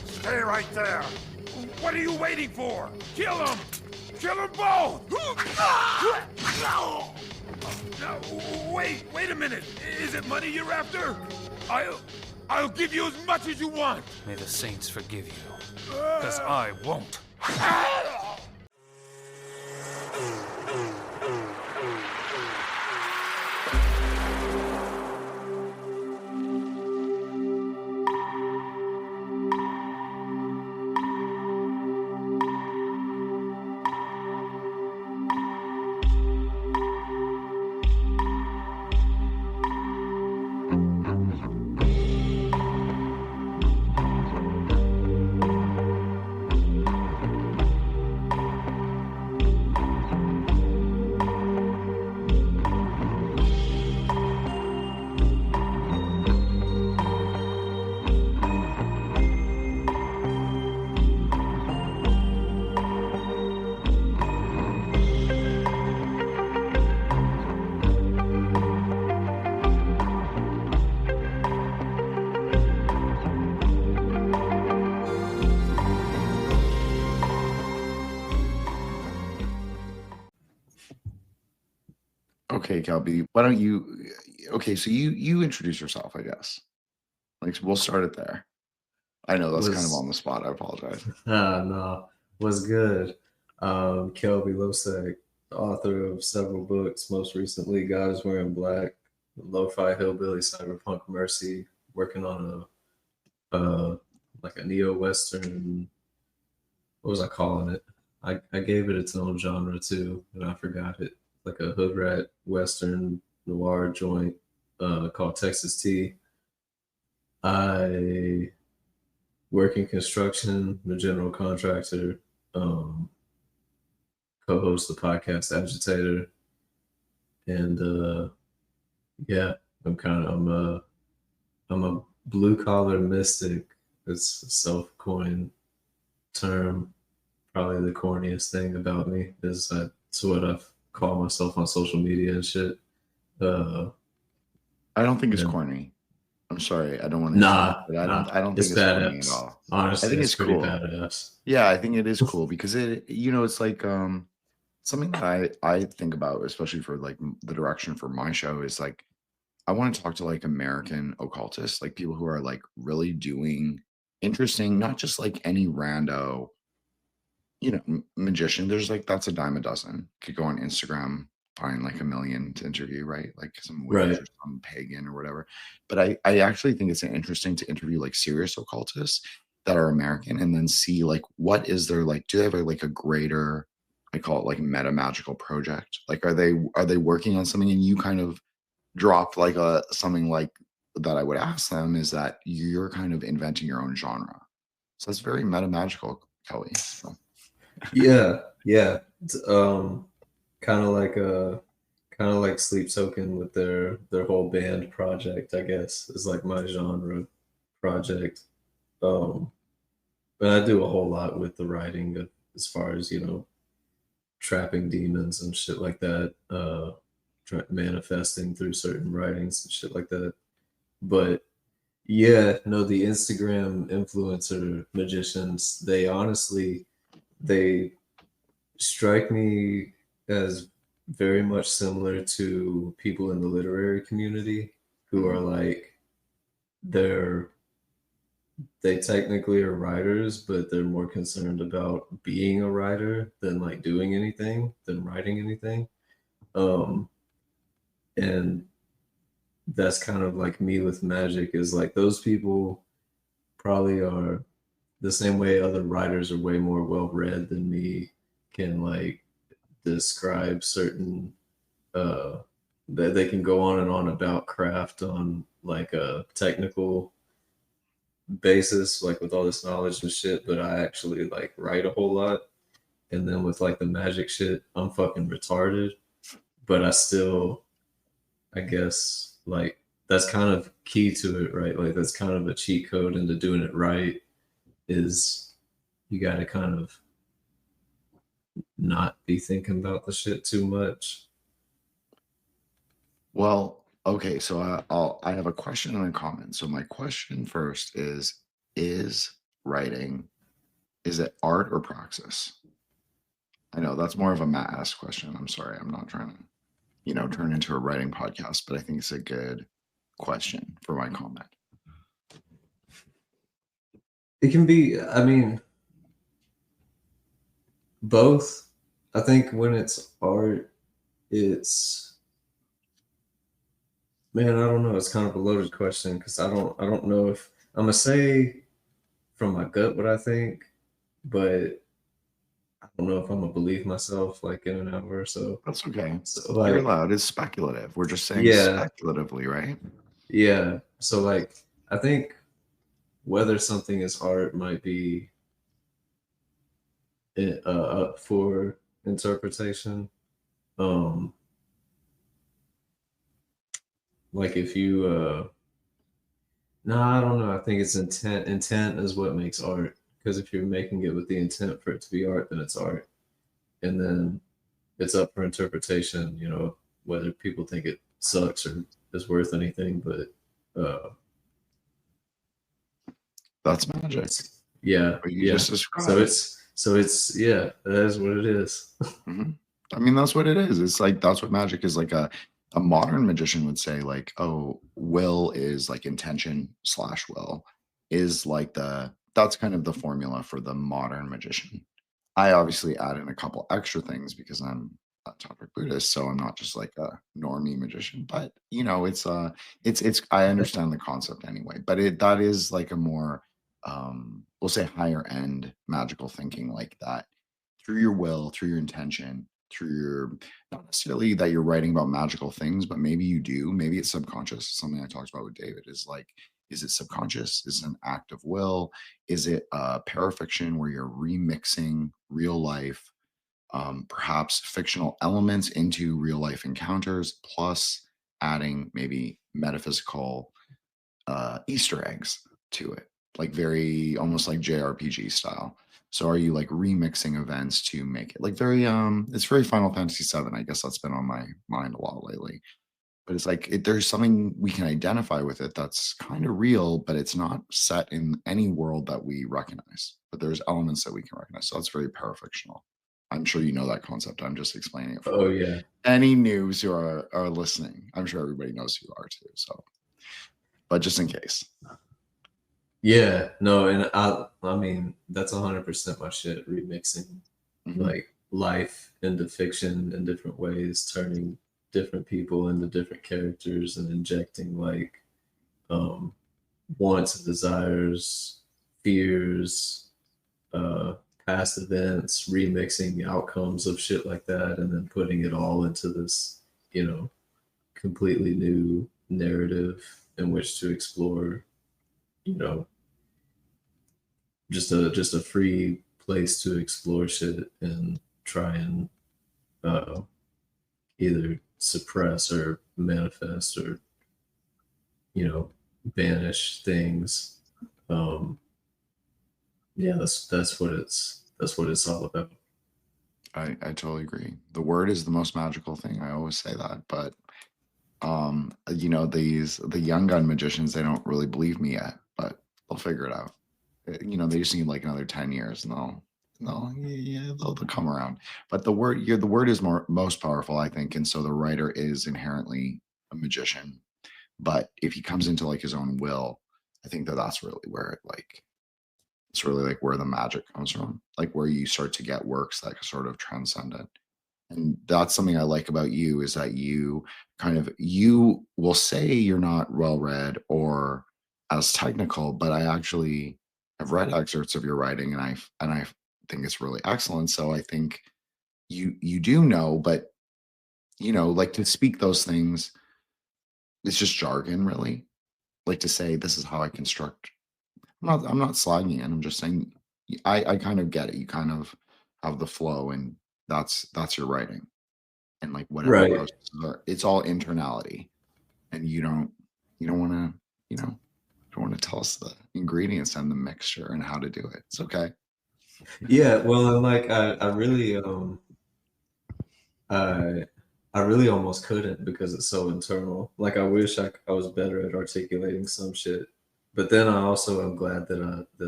Stay right there. What are you waiting for? Kill them! Kill them both! No, wait a minute. Is it money you're after? I'll give you as much as you want. May the saints forgive you, because I won't. Okay, Kelby, why don't you? Okay, so you introduce yourself, I guess. Like we'll start it there. I know that's kind of on the spot. I apologize. No, what's good? Kelby Losack, author of several books. Most recently, God is Wearing Black, Lo-Fi Hillbilly, Cyberpunk Mercy. Working on a like a neo-western. What was I calling it? I gave it its own genre too, and I forgot it. Like a hoodrat western noir joint called Texas Tea. I work in construction, I'm a general contractor, co-host the podcast Agitator, and yeah, I'm a blue collar mystic. It's a self-coined term. Probably the corniest thing about me is that's what I've call myself on social media and shit. I don't think it's corny. I'm sorry, I don't want to. Nah, I don't think it's corny at all. Honestly, I think it's cool. Badass. Yeah, I think it is cool because it's like something that I think about, especially for like the direction for my show, is like I want to talk to like American occultists, like people who are like really doing interesting, not just like any rando, magician. There's like that's a dime a dozen. Could go on Instagram, find like a million to interview, right? Like some witch or some pagan or whatever. But I actually think it's interesting to interview like serious occultists that are American and then see like what is their like, do they have like a greater, I call it like meta magical project? Like are they working on something? And you kind of dropped like something like that I would ask them is that you're kind of inventing your own genre. So that's very meta magical, Kelly. So. Yeah. It's, kind of like Sleep Token with their whole band project, I guess, is like my genre project. But I do a whole lot with the writing as far as trapping demons and shit like that, manifesting through certain writings and shit like that. But yeah, no, the Instagram influencer magicians, they strike me as very much similar to people in the literary community who are like they technically are writers, but they're more concerned about being a writer than like doing anything, than writing anything. And that's kind of like me with magic, is like those people probably are the same way other writers are way more well read than me, can like describe certain that they can go on and on about craft on like a technical basis, like with all this knowledge and shit, but I actually like write a whole lot. And then with like the magic shit, I'm fucking retarded, but I still, I guess, like that's kind of key to it, right? Like that's kind of a cheat code into doing it right, is you got to kind of not be thinking about the shit too much. Well, okay, so I have a question and a comment. So my question first is is writing, is it art or praxis? I know that's more of a Matt asked question. I'm sorry. I'm not trying to, turn into a writing podcast, but I think it's a good question for my comment. It can be, I mean, both. I think when it's art, it's, man, I don't know. It's kind of a loaded question because I don't know if I'm gonna say from my gut what I think, but I don't know if I'm gonna believe myself like in an hour or so. That's okay. So You're like, allowed. It's speculative. We're just saying yeah, speculatively, right? yeah. So like, I think whether something is art might be up for interpretation. Like if you no, I don't know. I think it's intent. Intent is what makes art. Because if you're making it with the intent for it to be art, then it's art. And then it's up for interpretation, whether people think it sucks or is worth anything. But That's magic. Yeah. What you Yeah. just described. Yeah, that is what it is. Mm-hmm. I mean, that's what it is. It's like, that's what magic is. Like a modern magician would say, like, oh, will is like intention / will is like that's kind of the formula for the modern magician. I obviously add in a couple extra things because I'm a tantric Buddhist, so I'm not just like a normie magician. But it's I understand the concept anyway. But that is like a more we'll say higher end magical thinking, like that through your will, through your intention, through your, not necessarily that you're writing about magical things, but maybe you do. Maybe it's subconscious. Something I talked about with David is like, is it subconscious? Is it an act of will? Is it parafiction where you're remixing real life, perhaps fictional elements into real life encounters, plus adding maybe metaphysical Easter eggs to it, like very almost like JRPG style. So are you like remixing events to make it like very it's very Final Fantasy VII. I guess that's been on my mind a lot lately. But it's like there's something we can identify with it that's kind of real, but it's not set in any world that we recognize. But there's elements that we can recognize. So that's very parafictional. I'm sure you know that concept. I'm just explaining it for Oh yeah. any noobs who are listening. I'm sure everybody knows who you are too. So, but just in case. Yeah, no, and I mean that's 100% my shit. Remixing like life into fiction in different ways, turning different people into different characters, and injecting like wants, desires, fears, past events, remixing the outcomes of shit like that, and then putting it all into this, completely new narrative in which to explore, just a free place to explore shit and try and either suppress or manifest or banish things. Yeah, that's what it's all about. I totally agree. The word is the most magical thing. I always say that, but the young gun magicians, they don't really believe me yet, but they'll figure it out. They just need like another 10 years and they'll come around. But the word is most powerful, I think. And so the writer is inherently a magician. But if he comes into like his own will, I think that's really where it's really like where the magic comes from, like where you start to get works that sort of transcend it. And that's something I like about you, is that you will say you're not well read or as technical, but I actually have read excerpts of your writing and I think it's really excellent. So I think you do know, but like to speak those things, it's just jargon really. Like to say this is how I construct. I'm not slagging it. I'm just saying I kind of get it. You kind of have the flow, and that's your writing. And like whatever Right. processes it's all internality. And you don't want to, don't want to tell us the ingredients and the mixture and how to do it. It's okay. Yeah, well, and like I really I really almost couldn't because it's so internal. Like I wish I was better at articulating some shit, but then I also am glad that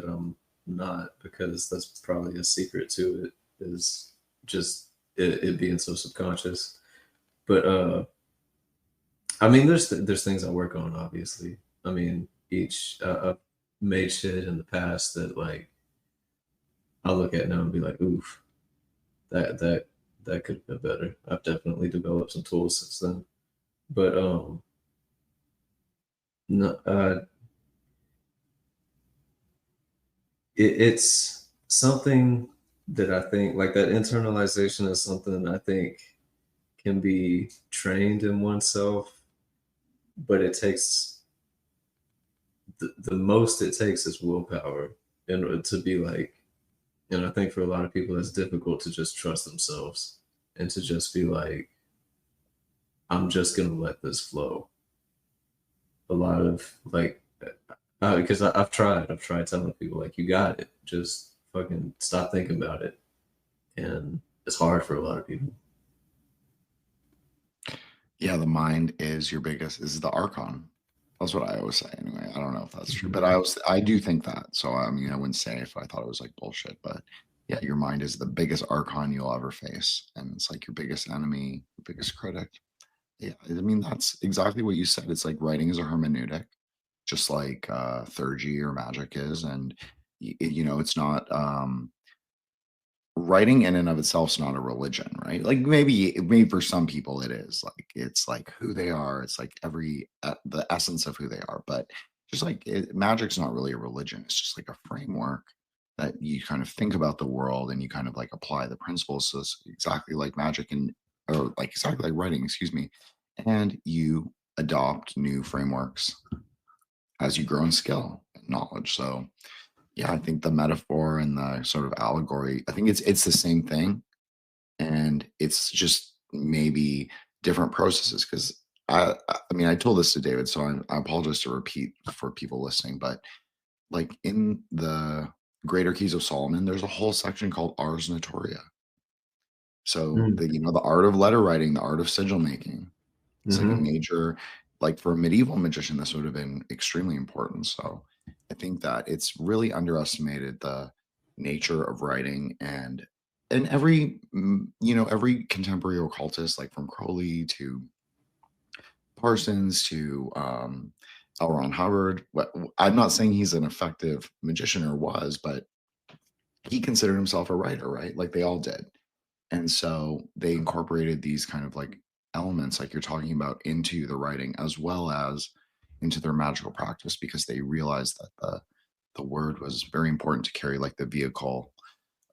I'm not, because that's probably a secret to it, is just it being so subconscious. But I mean, there's things I work on, obviously. I mean, I've made shit in the past that like I look at now and be like, oof, that could have been better. I've definitely developed some tools since then. But no, it's something that I think, like, that internalization is something I think can be trained in oneself, but it takes the most it takes is willpower in order to be like, and I think for a lot of people it's difficult to just trust themselves and to just be like, I'm just gonna let this flow. A lot of like, because I've tried telling people like, you got it, just fucking stop thinking about it, and it's hard for a lot of people. Yeah, the mind is the archon. That's what I always say anyway. I don't know if that's true, but I do think that. So I mean, I wouldn't say if I thought it was like bullshit, but yeah, your mind is the biggest archon you'll ever face, and it's like your biggest enemy, your biggest critic. Yeah, I mean that's exactly what you said. It's like writing is a hermeneutic, just like theurgy or magic is, and it's not. Writing in and of itself is not a religion, right? Like maybe for some people it is, like it's like who they are. It's like the essence of who they are. But just like magic's not really a religion. It's just like a framework that you kind of think about the world and you kind of like apply the principles. So it's exactly like magic or like exactly like writing, excuse me. And you adopt new frameworks as you grow in skill and knowledge. So yeah, I think the metaphor and the sort of allegory, I think it's the same thing, and it's just maybe different processes. Because I mean, I told this to David, so I apologize to repeat for people listening, but like in the Greater Keys of Solomon, there's a whole section called Ars Notoria. So the art of letter writing, the art of sigil making, it's like a major, like for a medieval magician, this would have been extremely important. So I think that it's really underestimated the nature of writing, and every every contemporary occultist, like from Crowley to Parsons to L. Ron Hubbard. I'm not saying he's an effective magician or was, but he considered himself a writer, right? Like they all did. And so they incorporated these kind of like elements, like you're talking about, into the writing as well as into their magical practice, because they realized that the word was very important to carry like the vehicle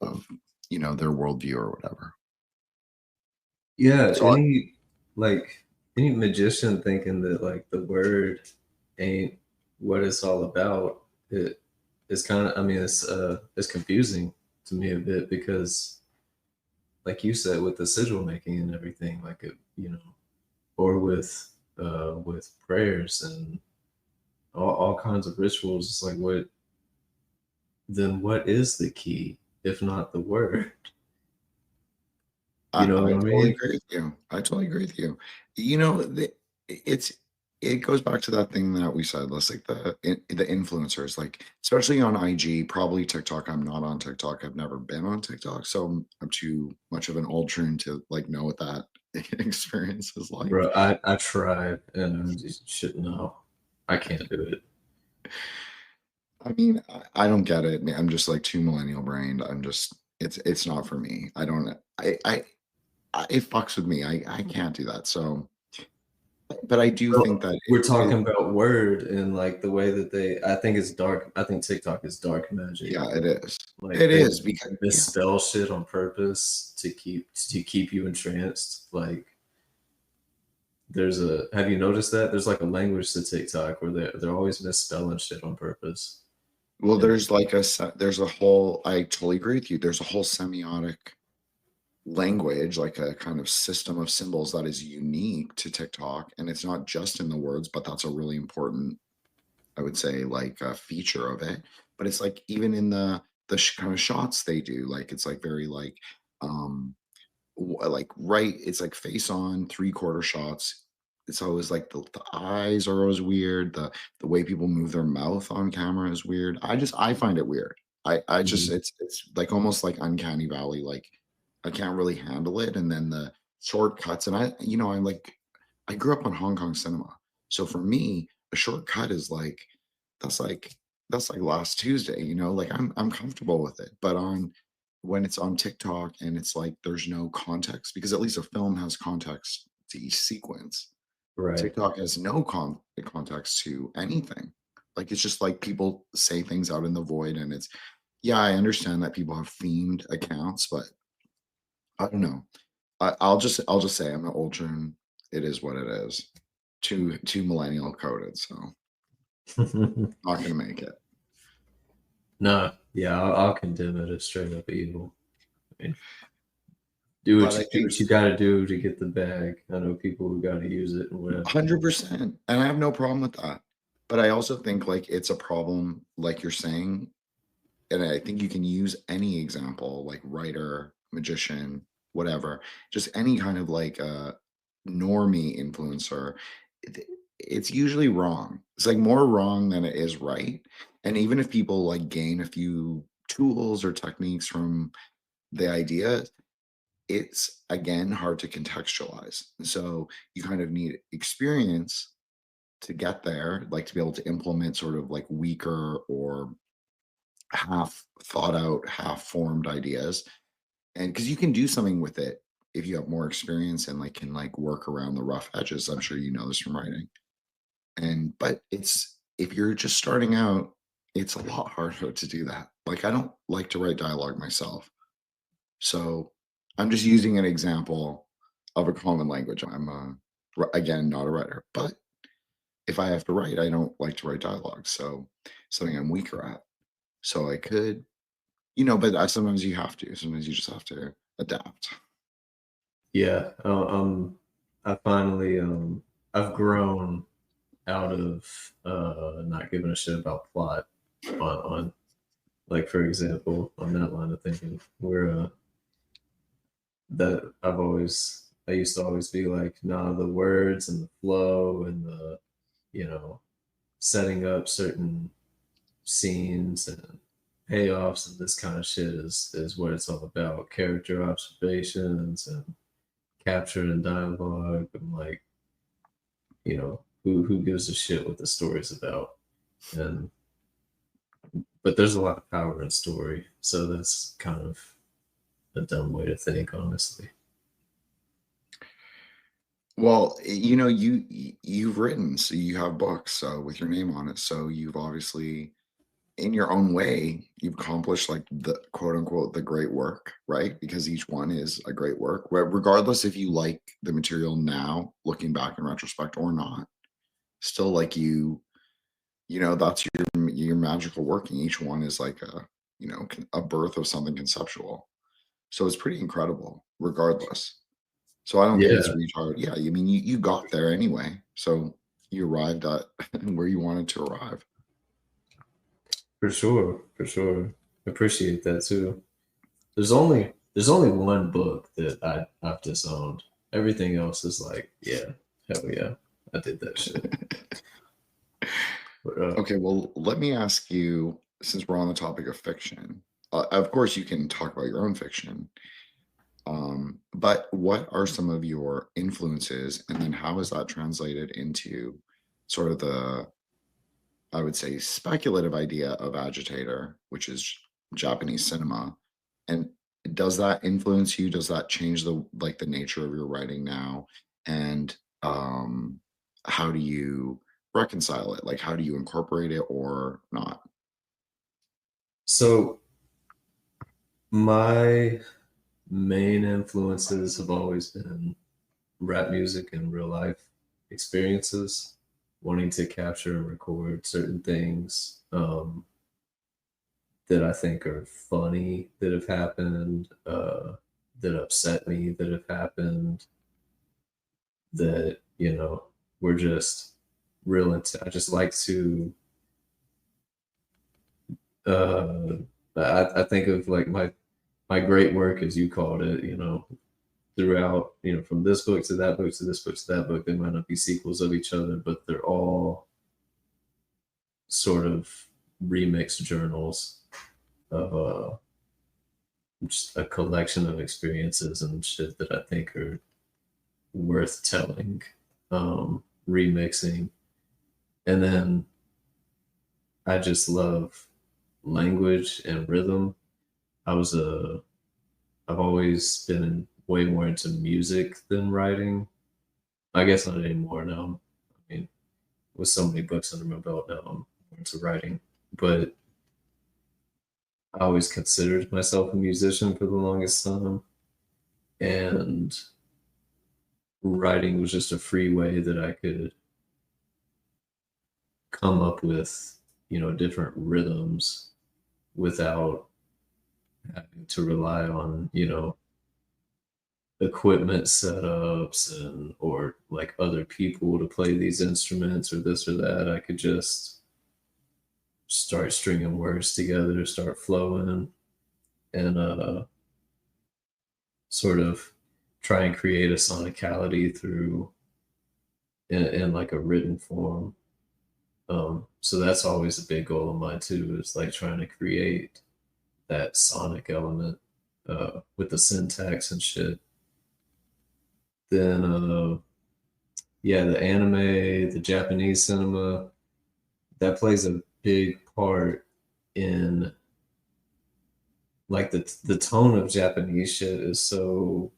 of their worldview or whatever. Yeah, So any magician thinking that like the word ain't what it's all about, it's kind of, I mean, it's confusing to me a bit, because like you said, with the sigil making and everything, like or with prayers and all kinds of rituals, it's like, what is the key if not the word? I What I totally mean? agree with you. I totally agree with you. It's it goes back to that thing that we said. Let's like the influencers, like especially on IG, probably TikTok. I'm not on TikTok. I've never been on TikTok, so I'm too much of an old trend to like know what that experience is like. Bro, I tried and I just shouldn't know. I can't do it. I mean, I don't get it. I'm just like too millennial brained. It's not for me. I don't. It fucks with me. I can't do that. So, but I do think that We're talking about word and like the way that I think it's dark. I think TikTok is dark magic. yeah, it is. Like It they is because misspell shit on purpose to keep you entranced. Like have you noticed that? There's like a language to TikTok where they're always misspelling shit on purpose. well, there's a whole. I totally agree with you. There's a whole semiotic language, like a kind of system of symbols that is unique to TikTok, and it's not just in the words, but that's a really important, I would say, like a feature of it. But it's like even in the kind of shots they do, like it's like very like like right, it's like face on 3/4 shots, it's always like the eyes are always weird. The way people move their mouth on camera is weird. I find it weird. I just Mhm. it's like almost like uncanny valley. Like I can't really handle it. And then the shortcuts, and I'm like I grew up on Hong Kong cinema. So for me, a shortcut is that's like that's like last Tuesday, like I'm comfortable with it. But on when it's on TikTok and it's like there's no context, because at least a film has context to each sequence. Right. TikTok has no context to anything. Like it's just like people say things out in the void, and it's yeah, I understand that people have themed accounts, but I don't know. I'll just say I'm an ultra. It is what it is. Too millennial coded, so not gonna make it. No, yeah, I'll condemn it as straight up evil. I mean, do what But I do think what you got to do to get the bag. I know people who got to use it and whatever. 100%, and I have no problem with that. But I also think like it's a problem, like you're saying, and I think you can use any example, like writer, magician, whatever, just any kind of like normie influencer. It's usually wrong. It's like more wrong than it is right. And even if people like gain a few tools or techniques from the idea, it's again hard to contextualize. So you kind of need experience to get there, like to be able to implement sort of like weaker or half thought out, half formed ideas. And because you can do something with it if you have more experience and like can like work around the rough edges. I'm sure you know this from writing. And but it's if you're just starting out, it's a lot harder to do that. Like I don't like to write dialogue myself. So I'm just using an example of a common language. Again, not a writer, but if I have to write, I don't like to write dialogue. So something I'm weaker at. So I could, but sometimes you have to. Sometimes you just have to adapt. Yeah, I finally I've grown out of not giving a shit about plot on like for example on that line of thinking where that I used to always be like, nah, the words and the flow and the setting up certain scenes and payoffs and this kind of shit is what it's all about. Character observations and capture and dialogue and like, who gives a shit what the story's about. And but there's a lot of power in story. So that's kind of a dumb way to think, honestly. Well, you've written, so you have books, so with your name on it. So you've obviously, in your own way, you've accomplished like the quote unquote the great work, right? Because each one is a great work, regardless if you like the material now, looking back in retrospect or not. Still, like that's your magical working. Each one is like a birth of something conceptual. So it's pretty incredible, regardless. So I don't think it's Yeah, retard. Yeah, I mean you got there anyway. So you arrived at where you wanted to arrive. for sure, for sure. Appreciate that too. There's only one book that I've disowned. Everything else is like, yeah, hell yeah, I did that shit. But Okay, well, let me ask you, since we're on the topic of fiction, of course you can talk about your own fiction, but what are some of your influences, and then how is that translated into sort of I would say, speculative idea of Agitator, which is Japanese cinema. And does that influence you? Does that change the nature of your writing now? And how do you reconcile it? Like, how do you incorporate it or not? so my main influences have always been rap music and real life experiences, wanting to capture and record certain things that I think are funny that have happened, that upset me that have happened, that, were just real. I just like to, uh, I think of like my great work, as you called it, throughout, from this book to that book to this book to that book. They might not be sequels of each other, but they're all sort of remixed journals of just a collection of experiences and shit that I think are worth telling, remixing. And then I just love language and rhythm. I've always been way more into music than writing. I guess not anymore now. I mean, with so many books under my belt now, I'm more into writing. But I always considered myself a musician for the longest time. And writing was just a free way that I could come up with, different rhythms without having to rely on, equipment setups or like other people to play these instruments or this or that. I could just start stringing words together, start flowing, and sort of try and create a sonicality through in like a written form. So that's always a big goal of mine too, is like trying to create that sonic element with the syntax and shit. Then the anime, the Japanese cinema, that plays a big part in like the tone of Japanese shit is so,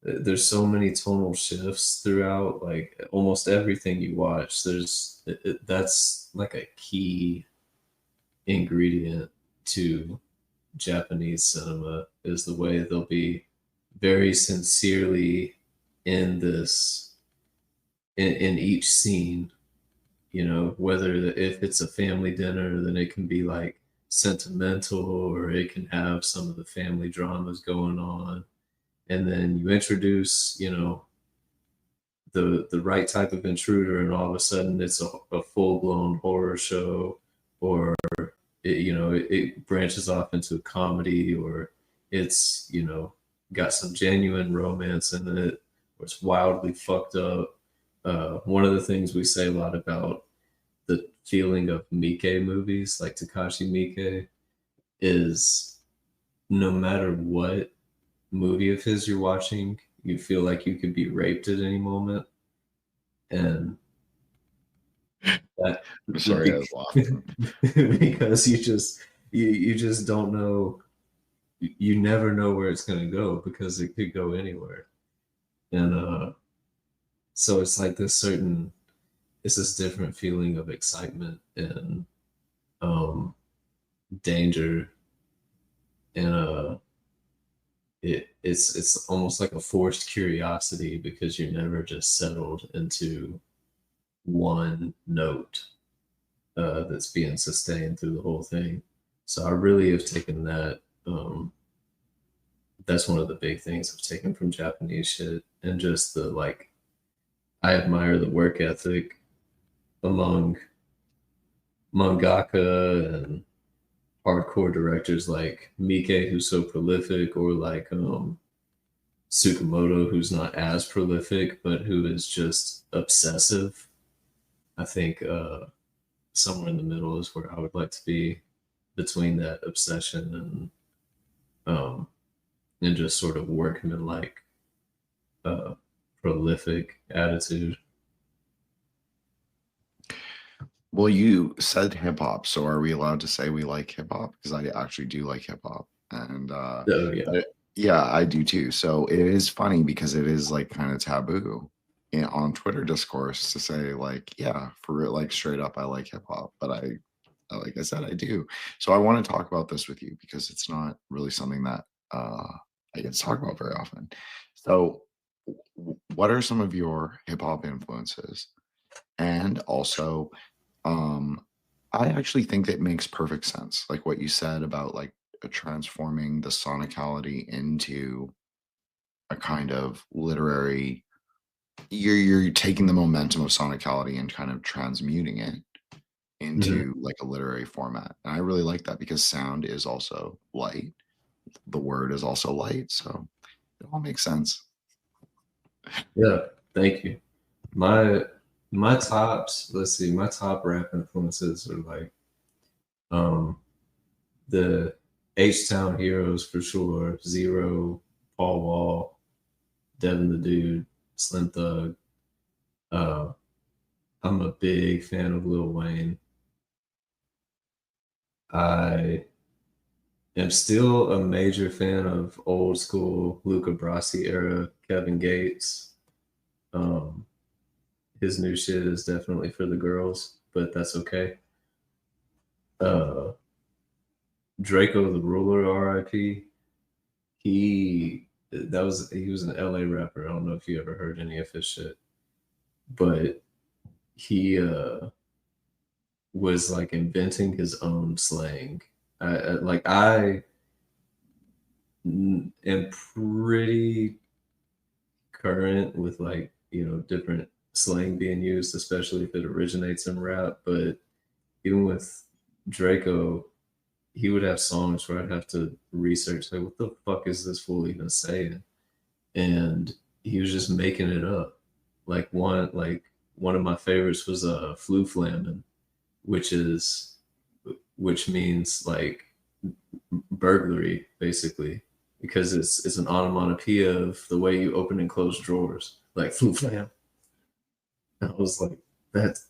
there's so many tonal shifts throughout, like almost everything you watch, that's like a key ingredient to Japanese cinema, is the way they'll be very sincerely in this, in each scene, whether if it's a family dinner, then it can be like sentimental, or it can have some of the family dramas going on. And then you introduce, the right type of intruder, and all of a sudden it's a full-blown horror show, or it branches off into a comedy, or it's got some genuine romance in it, or it's wildly fucked up. One of the things we say a lot about the feeling of Miike movies, like Takashi Miike, is no matter what movie of his you're watching, you feel like you could be raped at any moment. And that, I'm sorry, I was laughing. because you just don't know, you never know where it's going to go, because it could go anywhere. And so it's like this different feeling of excitement and danger, and it's almost like a forced curiosity, because you're never just settled into one note that's being sustained through the whole thing. So I really have taken that. That's one of the big things I've taken from Japanese shit, and just the like, I admire the work ethic among mangaka and hardcore directors like Miike, who's so prolific, or like Tsukamoto, who's not as prolific, but who is just obsessive. I think somewhere in the middle is where I would like to be, between that obsession and just sort of workmanlike, prolific attitude. Well, you said hip hop, so are we allowed to say we like hip hop? Because I actually do like hip hop, and Oh yeah. yeah, I do too. So it is funny, because it is like kind of taboo on Twitter discourse to say like, yeah, for real, like straight up, I like hip hop, but like I said, I do. So I want to talk about this with you, because it's not really something that I get to talk about very often. So what are some of your hip hop influences? And also, I actually think that makes perfect sense, like what you said about like transforming the sonicality into a kind of literary. You're taking the momentum of sonicality and kind of transmuting it into like a literary format, and I really like that, because sound is also light. The word is also light, so it all makes sense. Yeah, thank you. My my tops, let's see, my top rap influences are like the H-Town Heroes for sure, Zero, Paul Wall, Devin the Dude, Slim Thug. Uh, I'm a big fan of Lil Wayne. I am still a major fan of old school Luca Brasi era Kevin Gates. Um, his new shit is definitely for the girls, but that's okay. Uh, Draco the Ruler, R.I.P. He was an LA rapper. I don't know if you ever heard any of his shit, but he was like inventing his own slang. I am pretty current with like different slang being used, especially if it originates in rap. But even with Draco, he would have songs where I'd have to research like what the fuck is this fool even saying, and he was just making it up. One of my favorites was flu flamin, which means like burglary basically, because it's an onomatopoeia of the way you open and close drawers, like flu flam. And I was like, that's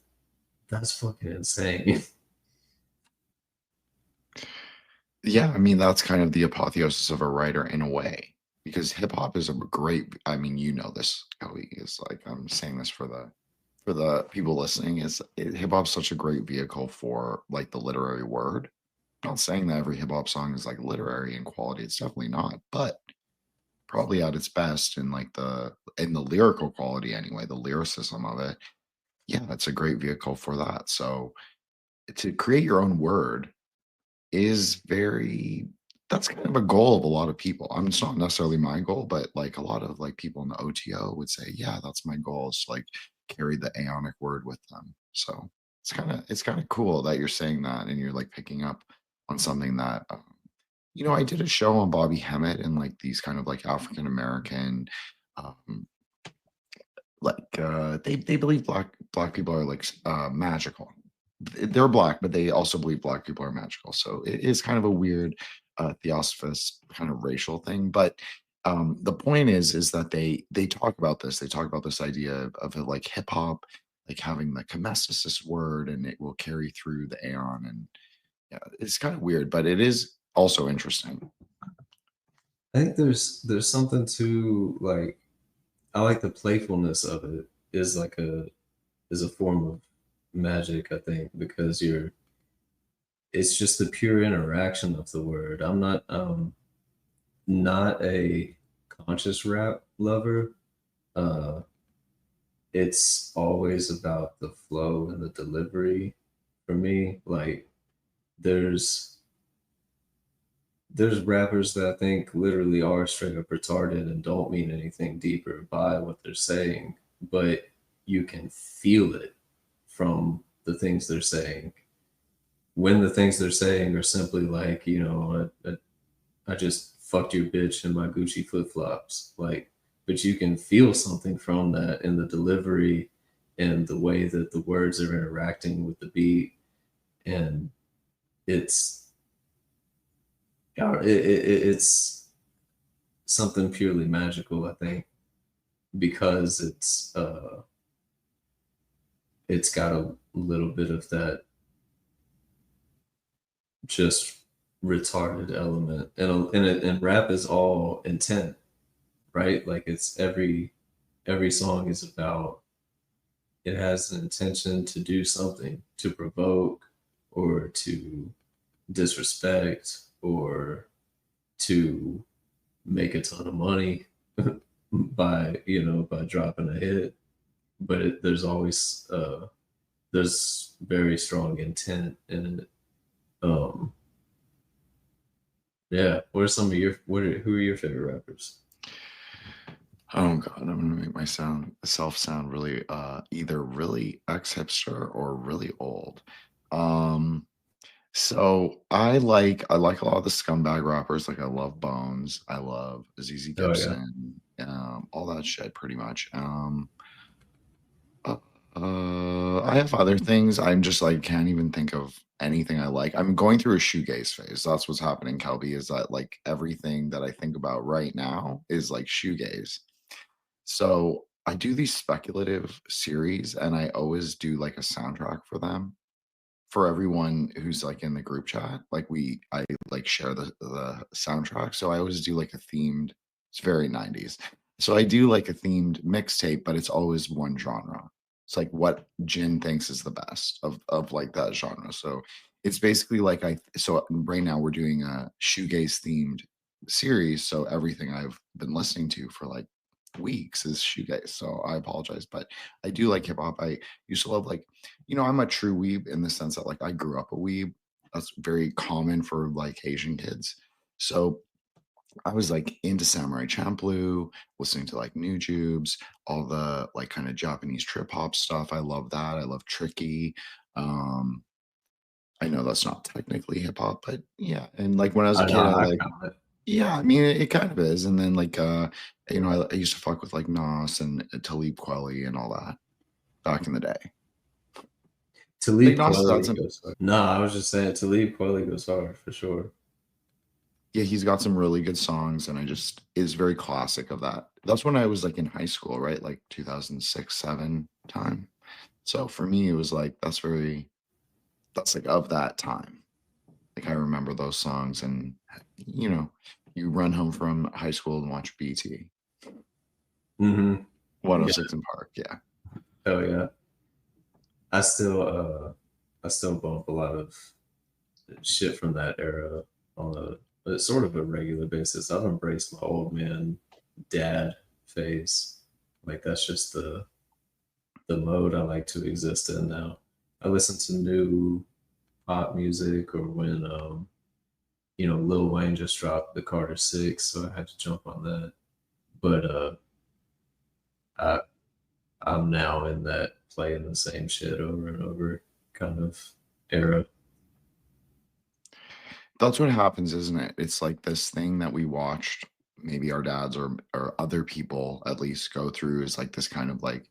fucking insane. Yeah, I mean that's kind of the apotheosis of a writer in a way, because hip hop is a great. I mean, you know this, Kelly, is like I'm saying this for the people listening. Hip hop's such a great vehicle for like the literary word. I'm not saying that every hip hop song is like literary in quality. It's definitely not, but probably at its best in like the lyrical quality anyway, the lyricism of it. Yeah, that's a great vehicle for that. So to create your own word is very that's kind of a goal of a lot of people. I mean, it's not necessarily my goal, but like a lot of like people in the OTO would say, yeah, that's my goal is to like carry the Aeonic word with them. So it's kind of cool that you're saying that and you're like picking up on something that I did a show on Bobby Hemmett and like these kind of like African American um they believe black people are like magical. They're black, but they also believe black people are magical. So it is kind of a weird theosophist kind of racial thing. But the point is that they talk about this. They talk about this idea of it like hip hop, like having the comesticist word, and it will carry through the aeon. And yeah, it's kind of weird, but it is also interesting. I think there's something to like, I like the playfulness of it is a form of magic, I think, because it's just the pure interaction of the word. I'm not a conscious rap lover. Uh it's always about the flow and the delivery for me. Like there's there's rappers that I think literally are straight up retarded and don't mean anything deeper by what they're saying, but you can feel it from the things they're saying. When the things they're saying are simply like, I just fucked your bitch in my Gucci flip flops. Like, but you can feel something from that in the delivery and the way that the words are interacting with the beat. And it's, it's something purely magical, I think, because it's got a little bit of that just retarded element, and rap is all intent, right? Like it's every song is about, it has an intention to do something, to provoke or to disrespect or to make a ton of money by dropping a hit. But there's very strong intent in it. um Yeah. What are some of your who are your favorite rappers? Oh god, I'm gonna make myself sound really either really ex hipster or really old. Um So I like a lot of the scumbag rappers. Like I love Bones. I love ZZ Oh yeah. Gibson. All that shit pretty much. Uh, I have other things. I'm just like can't even think of anything I like. I'm going through a shoegaze phase. That's what's happening, Kelby, is that like everything that I think about right now is like shoegaze. So I do these speculative series and I always do like a soundtrack for them for everyone who's like in the group chat. Like I like share the soundtrack. So I always do like a themed, it's very 90s. So I do like a themed mixtape, but it's always one genre. It's like what Jin thinks is the best of like that genre. So it's basically like so right now we're doing a shoegaze themed series. So everything I've been listening to for like weeks is shoegaze. So I apologize, but I do like hip hop. I used to love like, I'm a true weeb in the sense that like I grew up a weeb. That's very common for like Asian kids. So I was like into Samurai Champloo, listening to like New Jubes, all the like kind of Japanese trip hop stuff. I love that. I love Tricky. Um, I know that's not technically hip hop, but yeah. And like when I was a I know. kid, I I like, got it. yeah, I mean it kind of is. And then like I used to fuck with like Nas and Talib Kweli and all that back in the day. Like Talib Nas has got Kweli some, goes hard. No, I was just saying Talib Kweli goes hard for sure. yeah, he's got some really good songs, and I just is very classic of that. That's when I was like in high school, right? Like 2006, 7 time. So for me, it was like that's like of that time. Like I remember those songs, and you know, you run home from high school and watch BT Mm-hmm. Yeah. 106 in Park. Yeah. Oh yeah. I still I still bump a lot of shit from that era on a sort of a regular basis. I've embraced my old man dad phase. Like that's just the mode I like to exist in now. I listen to new pop music or when Lil Wayne just dropped the Carter 6, so I had to jump on that. But I I'm now in that playing the same shit over and over kind of era. That's what happens, isn't it? It's like this thing that we watched, maybe our dads or other people at least go through is like this kind of like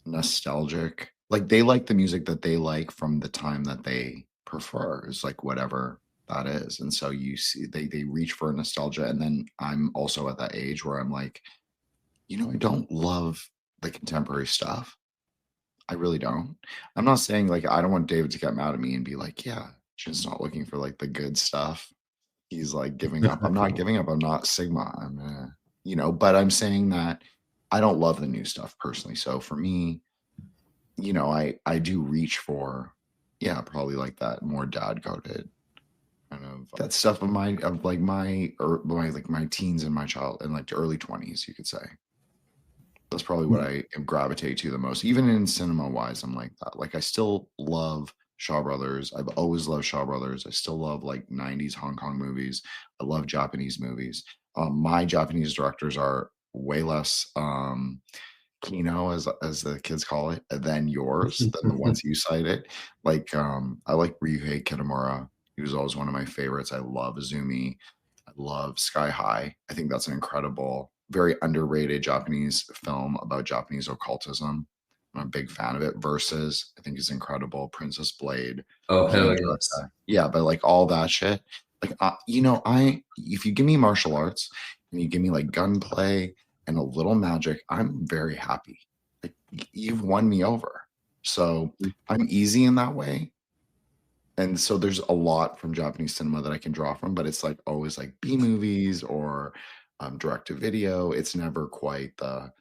nostalgic. Like they like the music that they like from the time that they prefer is like whatever that is. And so you see they reach for nostalgia. And then I'm also at that age where I'm like, I don't love the contemporary stuff. I really don't. I'm not saying like I don't want David to get mad at me and be like, yeah, she's not looking for like the good stuff. He's like giving up. I'm not giving up. I'm not Sigma. But I'm saying that I don't love the new stuff personally. So for me, I do reach for, yeah, probably like that more dad coded kind of that stuff of my teens and my child and like early 20s, you could say. That's probably what I gravitate to the most. Even in cinema wise, I'm like that. Like I still love Shaw Brothers. I've always loved Shaw Brothers. I still love like 90s Hong Kong movies. I love Japanese movies. My Japanese directors are way less Kino, as the kids call it, than yours, than the ones you cited. Like I like Ryuhei Kitamura. He was always one of my favorites. I love Azumi. I love Sky High. I think that's an incredible, very underrated Japanese film about Japanese occultism. I'm a big fan of it. Versus, I think is incredible. Princess Blade. Oh King hell yes. Dracula. Yeah, but like all that shit. Like I if you give me martial arts and you give me like gunplay and a little magic, I'm very happy. Like you've won me over. So I'm easy in that way. And so there's a lot from Japanese cinema that I can draw from, but it's like always like B movies or direct to video. It's never quite the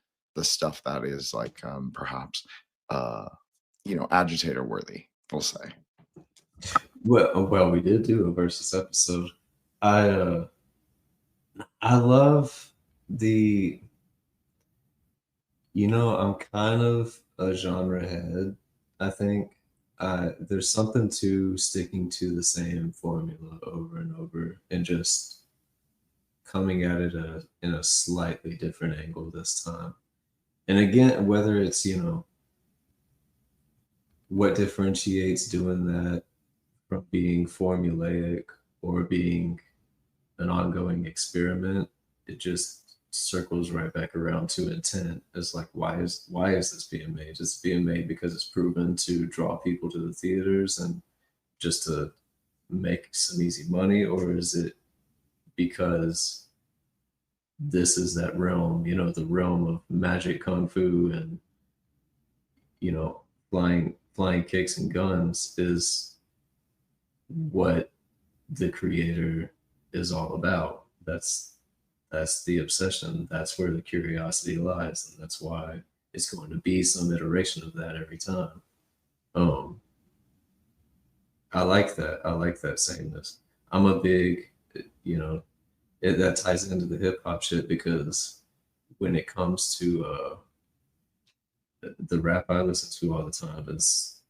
stuff that is like perhaps agitator worthy, we'll say. Well, we did do a versus episode. I I love the I'm kind of a genre head. I think there's something to sticking to the same formula over and over and just coming at it in a slightly different angle this time. And again, whether it's what differentiates doing that from being formulaic or being an ongoing experiment, it just circles right back around to intent. It's like, why is this being made? It's being made because it's proven to draw people to the theaters and just to make some easy money, or is it because this is that realm, the realm of magic, kung fu, and flying kicks and guns is what the creator is all about. That's the obsession. That's where the curiosity lies, and that's why it's going to be some iteration of that every time. I like that. I like that sameness. I'm a big, that ties into the hip hop shit, because when it comes to the rap I listen to all the time, is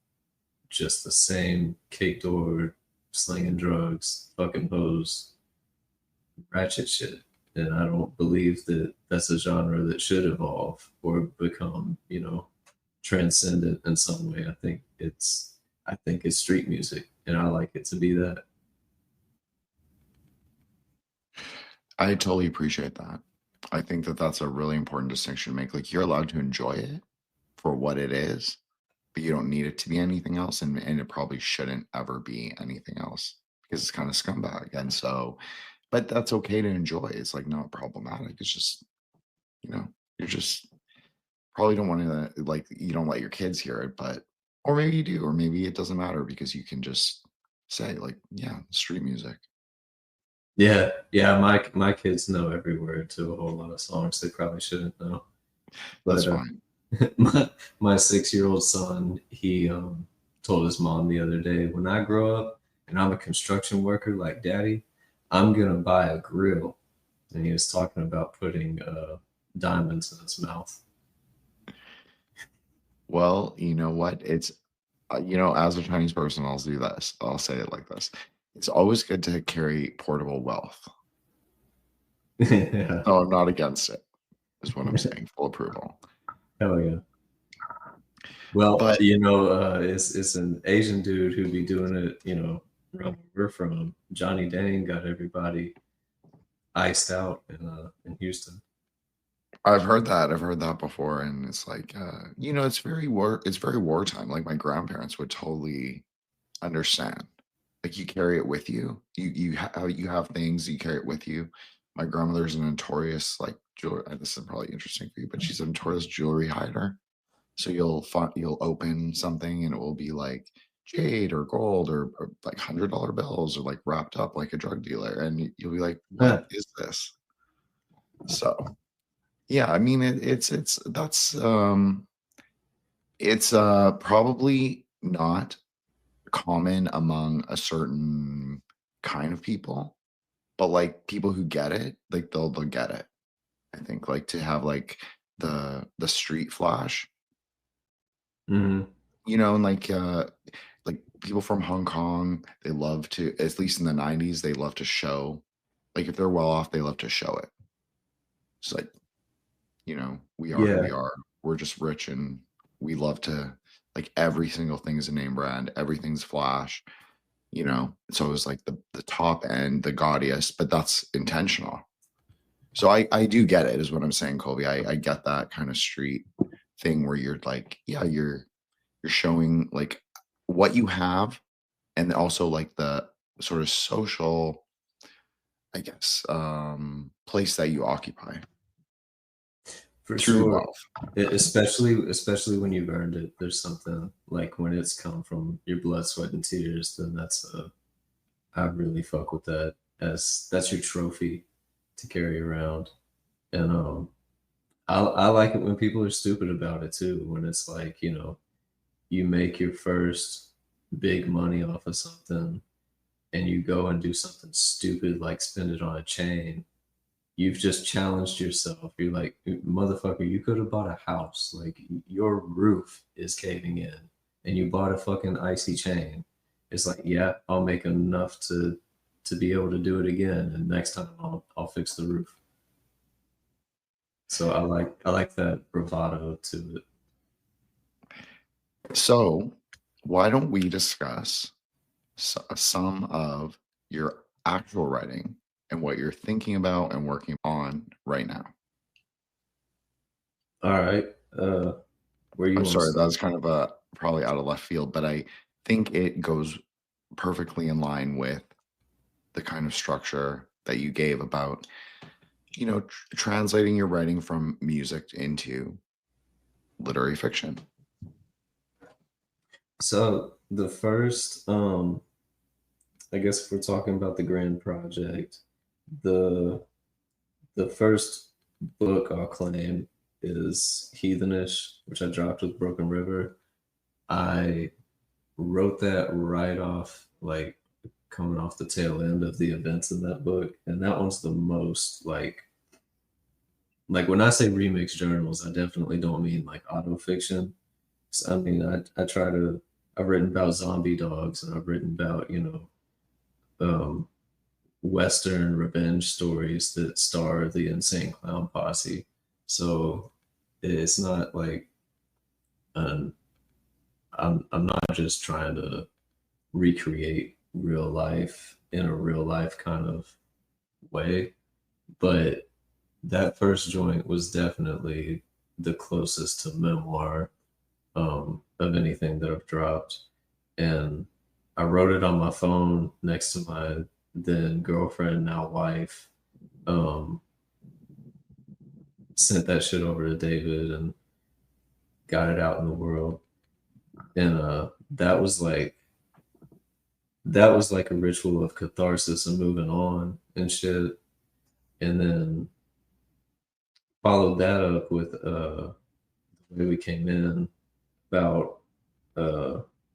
just the same cake door, slinging drugs, fucking hoes, ratchet shit. And I don't believe that that's a genre that should evolve or become, transcendent in some way. I think it's street music, and I like it to be that. I totally appreciate that. I think that that's a really important distinction to make. Like, you're allowed to enjoy it for what it is, but you don't need it to be anything else, and it probably shouldn't ever be anything else, because it's kind of scumbag. And so, but that's okay to enjoy. It's like not problematic. It's just, you're just probably don't want to, like, you don't let your kids hear it, but, or maybe you do, or maybe it doesn't matter because you can just say, like, yeah, street music. Yeah. My kids know every word to a whole lot of songs they probably shouldn't know. That's fine. My 6-year-old son, he told his mom the other day, when I grow up and I'm a construction worker like daddy, I'm gonna buy a grill. And he was talking about putting diamonds in his mouth. Well, you know what? It's, as a Chinese person, I'll do this. I'll say it like this. It's always good to carry portable wealth. Yeah. No, I'm not against it, is what I'm saying. Full approval. Hell yeah. Well, But it's an Asian dude who be doing it, around where we're from. Johnny Dang got everybody iced out in Houston. I've heard that before, and it's like, it's very wartime. Like, my grandparents would totally understand. Like, you carry it with you. You have things, you carry it with you. My grandmother's a notorious, like, jewelry. This is probably interesting for you, but she's a notorious jewelry hider. So you'll open something and it will be like jade or gold or like $100 bills, or like wrapped up like a drug dealer, and you'll be like, what is this? So yeah, I mean, it's probably not common among a certain kind of people, but like people who get it, like they'll get it. I think, like, to have like the street flash, Mm-hmm. and like people from Hong Kong, they love to, at least in the 90s, they love to show, like, if they're well off, they love to show it. It's like, we are who we are. We're just rich, and we love to, like, every single thing is a name brand, everything's flash, so it was like the top end, the gaudiest, but that's intentional. So I do get it, is what I'm saying, Colby. I get that kind of street thing where you're like, yeah, you're showing like what you have, and also like the sort of social, I guess, place that you occupy. For True sure. wealth. Especially when you've earned it. There's something, like, when it's come from your blood, sweat, and tears, then I really fuck with that, as that's your trophy to carry around. And I like it when people are stupid about it too, when it's like, you make your first big money off of something and you go and do something stupid like spend it on a chain. You've just challenged yourself. You're like, motherfucker, you could have bought a house. Like, your roof is caving in and you bought a fucking icy chain. It's like, yeah, I'll make enough to be able to do it again, and next time I'll fix the roof. So I like that bravado to it. So why don't we discuss some of your actual writing and what you're thinking about and working on right now. All right. Where you I'm want to sorry, start? that's kind of a probably out of left field, but I think it goes perfectly in line with the kind of structure that you gave about, translating your writing from music into literary fiction. So the first, I guess if we're talking about the grand project, the the first book I'll claim is Heathenish, which I dropped with Broken River. I wrote that right off, like coming off the tail end of the events in that book. And that one's the most like when I say remix journals, I definitely don't mean like auto fiction. I mean, I've written about zombie dogs and I've written about, um, Western revenge stories that star the Insane Clown Posse. So it's not like um, I'm not just trying to recreate real life in a real life kind of way, but that first joint was definitely the closest to memoir of anything that I've dropped. And I wrote it on my phone next to my then girlfriend, now wife. Um, Sent that shit over to David and got it out in the world. And that was like a ritual of catharsis and moving on and shit. And then followed that up with the way we came in about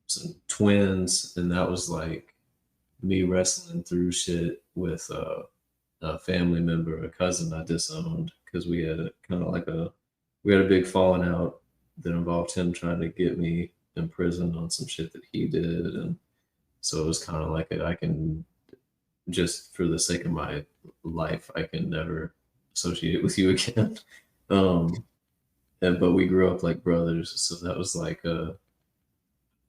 some twins, and that was like me wrestling through shit with a family member, a cousin I disowned because we had we had a big falling out that involved him trying to get me imprisoned on some shit that he did, and so it was kind of like I can just for the sake of my life, I can never associate with you again. But we grew up like brothers, so that was like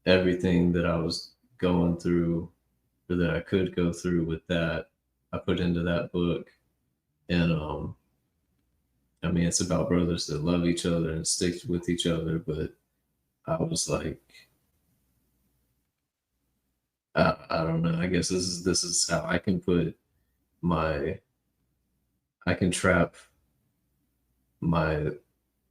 everything that I was going through or that I could go through with that, I put into that book. And I mean, it's about brothers that love each other and stick with each other, but I was like, I don't know. I guess this is how I can put my I can trap my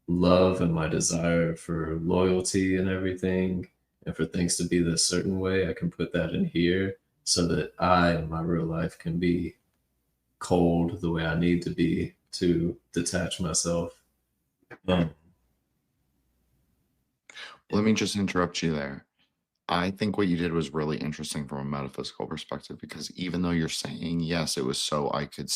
love and my desire for loyalty and everything, and for things to be this certain way. I can put that in here so that I, in my real life, can be cold the way I need to be to detach myself. Let me just interrupt you there. I think what you did was really interesting from a metaphysical perspective, because even though you're saying, yes, it was so I could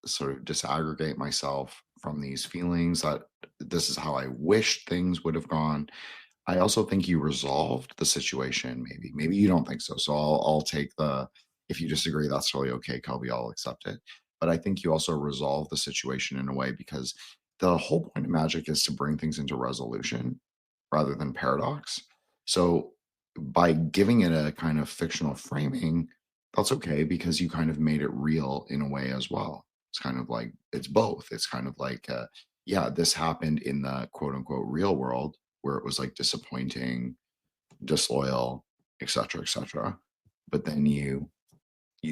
sort of disaggregate myself from these feelings, that this is how I wish things would have gone. I also think you resolved the situation. Maybe you don't think so. So I'll take if you disagree, that's totally okay, Kelby. I'll accept it. But I think you also resolved the situation in a way, because the whole point of magic is to bring things into resolution rather than paradox. So by giving it a kind of fictional framing, that's okay, because you kind of made it real in a way as well. It's kind of like it's both. It's kind of like, yeah, this happened in the quote unquote real world where it was like disappointing, disloyal, etc., etc. But then you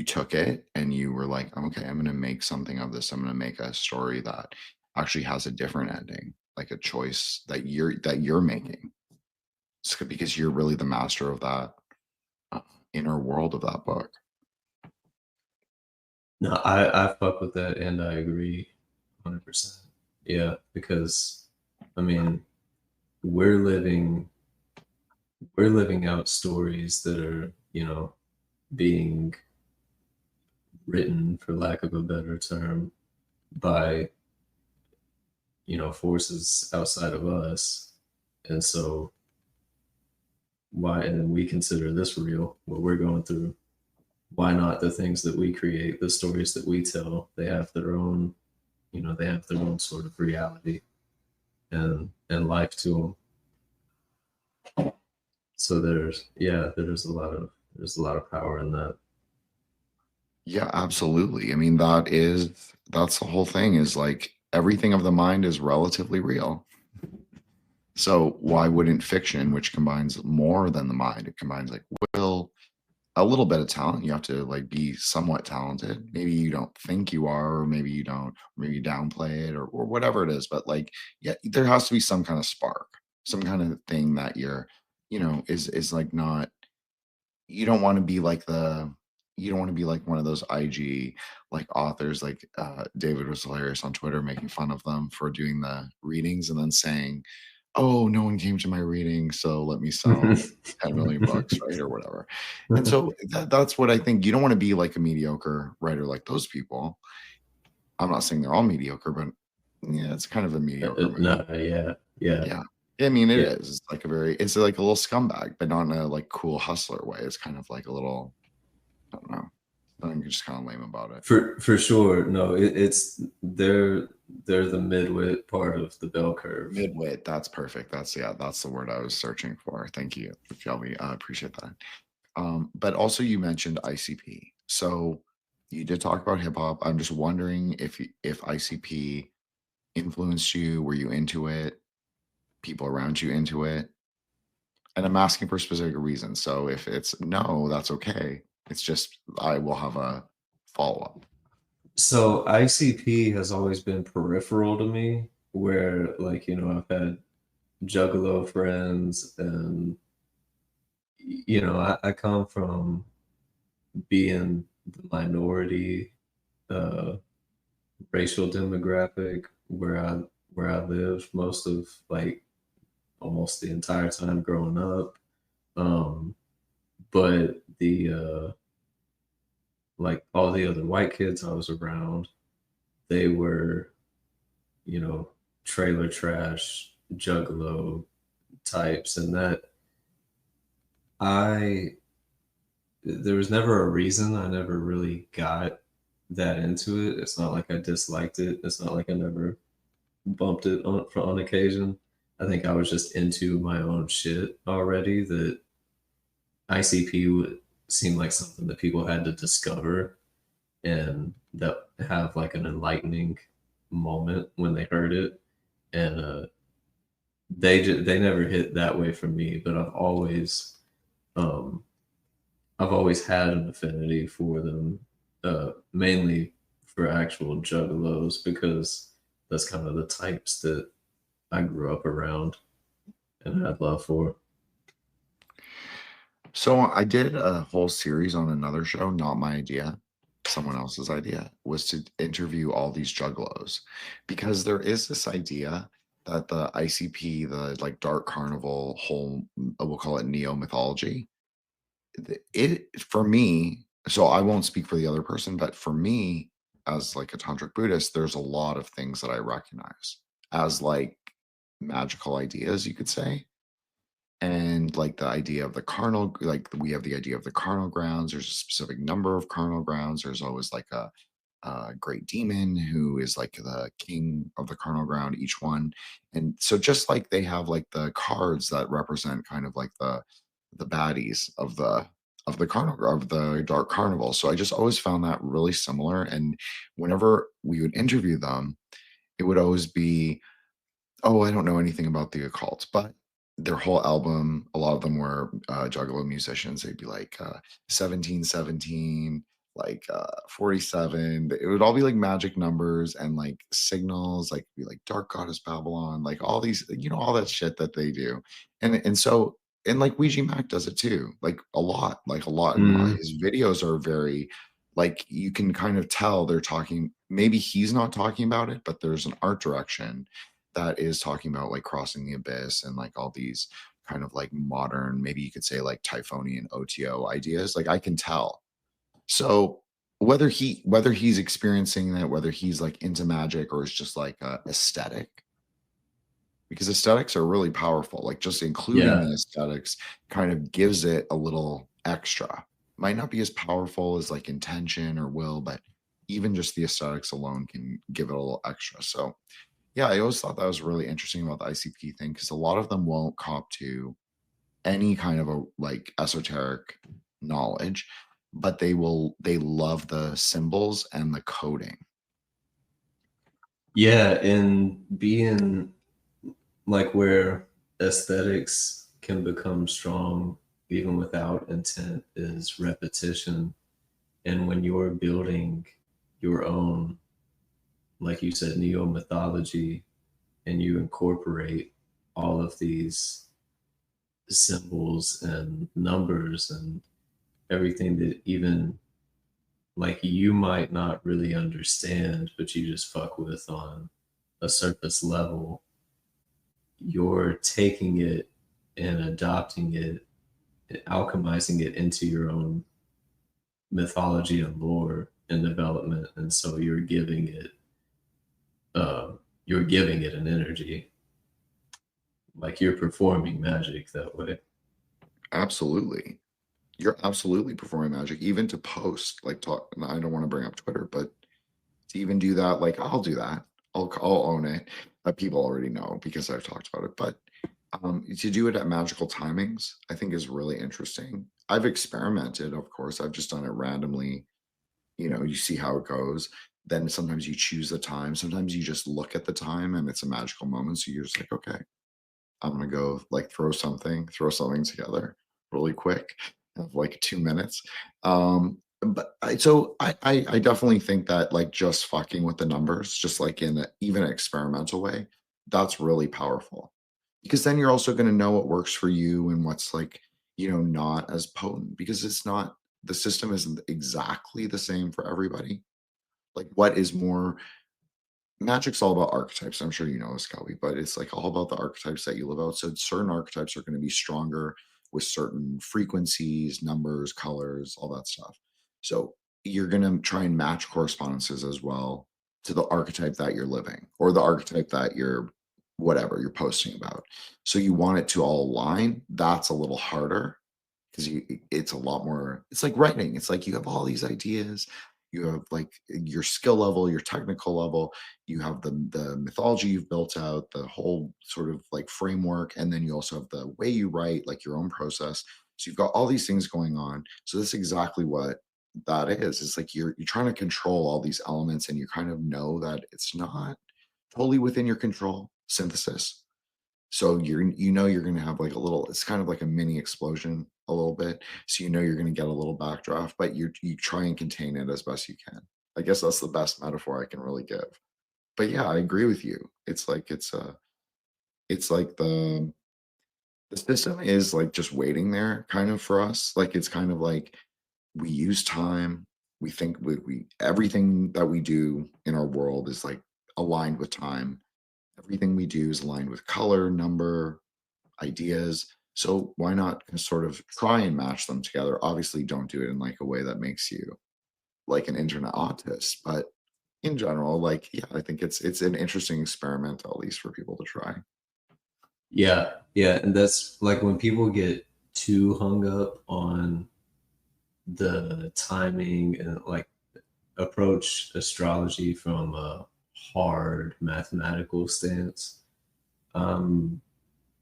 took it and you were like, okay, I'm going to make something of this. I'm going to make a story that actually has a different ending, like a choice that you're making. It's because you're really the master of that inner world of that book. No, I fuck with that and I agree 100%. Yeah, because I mean, we're living out stories that are, being written, for lack of a better term, by, forces outside of us. And so and we consider this real, what we're going through. Why not the things that we create, the stories that we tell? They have their own, they have their own sort of reality and life to them. So there's a lot of There's a lot of power in that. Yeah, absolutely. I mean, that's the whole thing, is like everything of the mind is relatively real. So why wouldn't fiction, which combines more than the mind, it combines like will, a little bit of talent. You have to like be somewhat talented. Maybe you don't think you are, or maybe you don't, maybe you downplay it, or whatever it is. But like, yeah, there has to be some kind of spark, some kind of thing that you're, is like not, you don't want to be like you don't want to be like one of those IG like authors. Like David was hilarious on Twitter making fun of them for doing the readings and then saying, oh, no one came to my reading, so let me sell 10 million bucks, right, or whatever. And so that's what I think. You don't want to be like a mediocre writer like those people. I'm not saying they're all mediocre, but yeah, it's kind of a mediocre movie. No, yeah. I mean, it Yeah. is. It's like it's like a little scumbag, but not in a like cool hustler way. It's kind of like a little, I don't know. I think you're just kind of lame about it. For sure. No, it's they're the midwit part of the bell curve. Midwit, that's perfect. That's the word I was searching for. Thank you, Kelby. I appreciate that. But also you mentioned ICP. So you did talk about hip hop. I'm just wondering if ICP influenced you. Were you into it? People around you into it? And I'm asking for specific reasons. So if it's no, that's okay. It's just I will have a follow up. So ICP has always been peripheral to me, where like, I've had juggalo friends, and I come from being the minority racial demographic where I lived most of like almost the entire time growing up. But the like all the other white kids I was around, they were, trailer trash, juggalo types, and that there was never a reason. I never really got that into it. It's not like I disliked it. It's not like I never bumped it on occasion. I think I was just into my own shit already. That ICP would seem like something that people had to discover, and that have like an enlightening moment when they heard it. And they never hit that way for me, but I've always had an affinity for them, mainly for actual juggalos, because that's kind of the types that I grew up around and had love for. So I did a whole series on another show, not my idea, someone else's idea, was to interview all these juggalos, because there is this idea that the ICP, the like dark carnival whole, we'll call it neo mythology, it for me, so I won't speak for the other person, but for me as like a tantric Buddhist, there's a lot of things that I recognize as like magical ideas, you could say. And like the idea of the carnal, like we have the idea of the carnal grounds. There's a specific number of carnal grounds. There's always like a great demon who is like the king of the carnal ground, each one. And so just like they have like the cards that represent kind of like the baddies of the carnival, of the dark carnival. So I just always found that really similar. And whenever we would interview them, it would always be, oh, I don't know anything about the occult, but their whole album, a lot of them were juggalo musicians. They'd be like 1717, like 47. It would all be like magic numbers and like signals, like be like Dark Goddess Babylon, like all these, all that shit that they do. And so, and like Ouija Mac does it too, like a lot. And his videos are very, like, you can kind of tell they're talking, maybe he's not talking about it, but there's an art direction that is talking about like crossing the abyss and like all these kind of like modern, maybe you could say like Typhonian OTO ideas. Like I can tell. So whether he's experiencing that, whether he's like into magic or it's just like aesthetic, because aesthetics are really powerful. Like just including the aesthetics kind of gives it a little extra. Might not be as powerful as like intention or will, but even just the aesthetics alone can give it a little extra. So yeah, I always thought that was really interesting about the ICP thing, because a lot of them won't cop to any kind of a like esoteric knowledge, but they love the symbols and the coding. Yeah, and being like where aesthetics can become strong even without intent is repetition. And when you're building your own, like you said, neo mythology, and you incorporate all of these symbols and numbers and everything that even like you might not really understand, but you just fuck with on a surface level, you're taking it and adopting it, and alchemizing it into your own mythology and lore and development. And so uh, you're giving it an energy, like you're performing magic that way. Absolutely. You're absolutely performing magic, even to post, like talk. I don't want to bring up Twitter, but to even do that, like I'll do that. I'll own it. People already know because I've talked about it, but to do it at magical timings, I think is really interesting. I've experimented, of course. I've just done it randomly. You see how it goes. Then sometimes you choose the time. Sometimes you just look at the time and it's a magical moment. So you're just like, okay, I'm gonna go like throw something together really quick, of like 2 minutes. But I definitely think that like just fucking with the numbers, just like in even an experimental way, that's really powerful. Because then you're also gonna know what works for you and what's like, not as potent because the system isn't exactly the same for everybody. Like what is more magic's all about archetypes. I'm sure you know this, Kelby, but it's like all about the archetypes that you live out. So certain archetypes are going to be stronger with certain frequencies, numbers, colors, all that stuff. So you're going to try and match correspondences as well to the archetype that you're living or the archetype that you're whatever you're posting about. So you want it to all align. That's a little harder because it's a lot more, it's like writing. It's like you have all these ideas, you have like your skill level, your technical level, you have the mythology you've built out, the whole sort of like framework, and then you also have the way you write, like your own process. So you've got all these things going on. So that's exactly what that is. It's like you're trying to control all these elements and you kind of know that it's not totally within your control synthesis. So you're going to have like a little, it's kind of like a mini explosion a little bit. So you're going to get a little backdraft, but you try and contain it as best you can. I guess that's the best metaphor I can really give. But yeah, I agree with you. It's like the system is like just waiting there kind of for us. Like it's kind of like we use time. We think we everything that we do in our world is like aligned with time. Everything we do is aligned with color, number, ideas. So why not sort of try and match them together? Obviously, don't do it in like a way that makes you like an internet autist, but in general, like yeah, I think it's an interesting experiment at least for people to try. Yeah, yeah, and that's like when people get too hung up on the timing and like approach astrology from a hard mathematical stance. I'm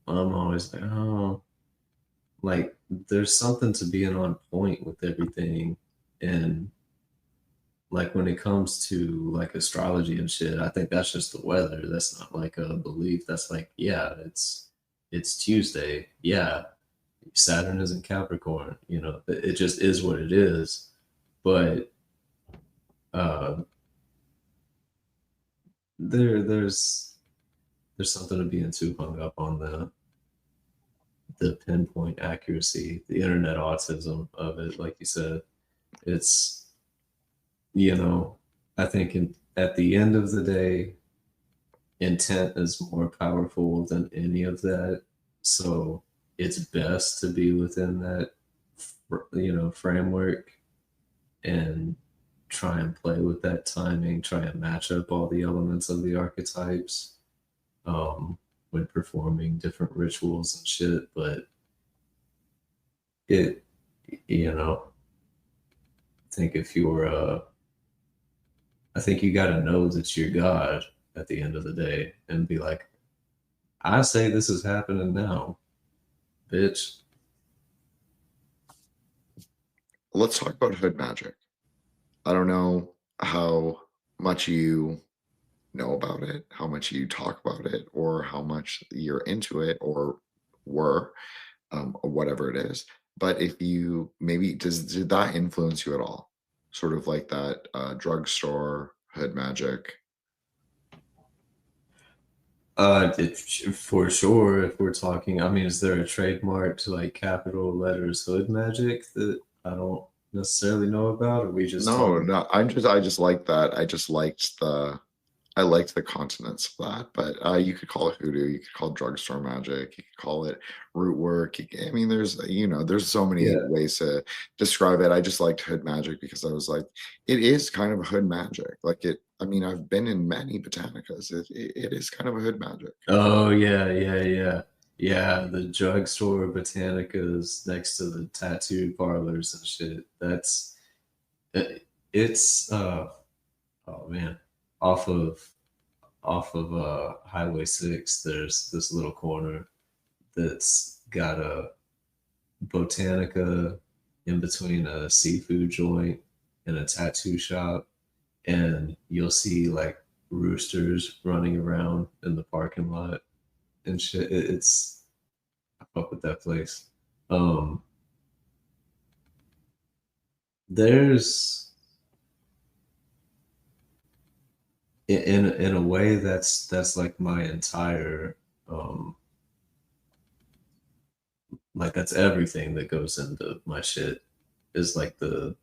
always like, oh, like there's something to being on point with everything. And like when it comes to like astrology and shit, I think that's just the weather. That's not like a belief. That's like, yeah, it's Tuesday. Yeah, Saturn is in Capricorn. It just is what it is. But uh, there's something to being too hung up on the pinpoint accuracy, the internet autism of it. Like you said, it's I think at the end of the day, intent is more powerful than any of that. So it's best to be within that framework and try and play with that timing, try and match up all the elements of the archetypes when performing different rituals and shit. But it, I think if you're, I think you got to know that you're God at the end of the day and be like, I say this is happening now, bitch. let's talk about hood magic. I don't know how much you know about it, how much you talk about it, or how much you're into it or were, or whatever it is. But if you maybe did that influence you at all? Sort of like that drugstore hood magic. For sure. If we're talking, I mean, is there a trademark to like capital letters hood magic that I don't necessarily know about? Or we just No, talking? no, I just like that. I liked the continents of that, but you could call it hoodoo, you could call it drugstore magic, you could call it root work. I mean, there's so many Yeah. ways to describe it. I just liked hood magic because I was like, it is kind of a hood magic. Like it. I mean, I've been in many botanicas. It is kind of a hood magic. Oh yeah, yeah, yeah. Yeah, the drugstore botanicas next to the tattoo parlors and shit. That's it's oh man. Off of Highway 6, there's this little corner that's got a botanica in between a seafood joint and a tattoo shop, and you'll see like roosters running around in the parking lot and shit. It's I fuck with that place. Um, there's in a way that's like my entire like that's everything that goes into my shit is like the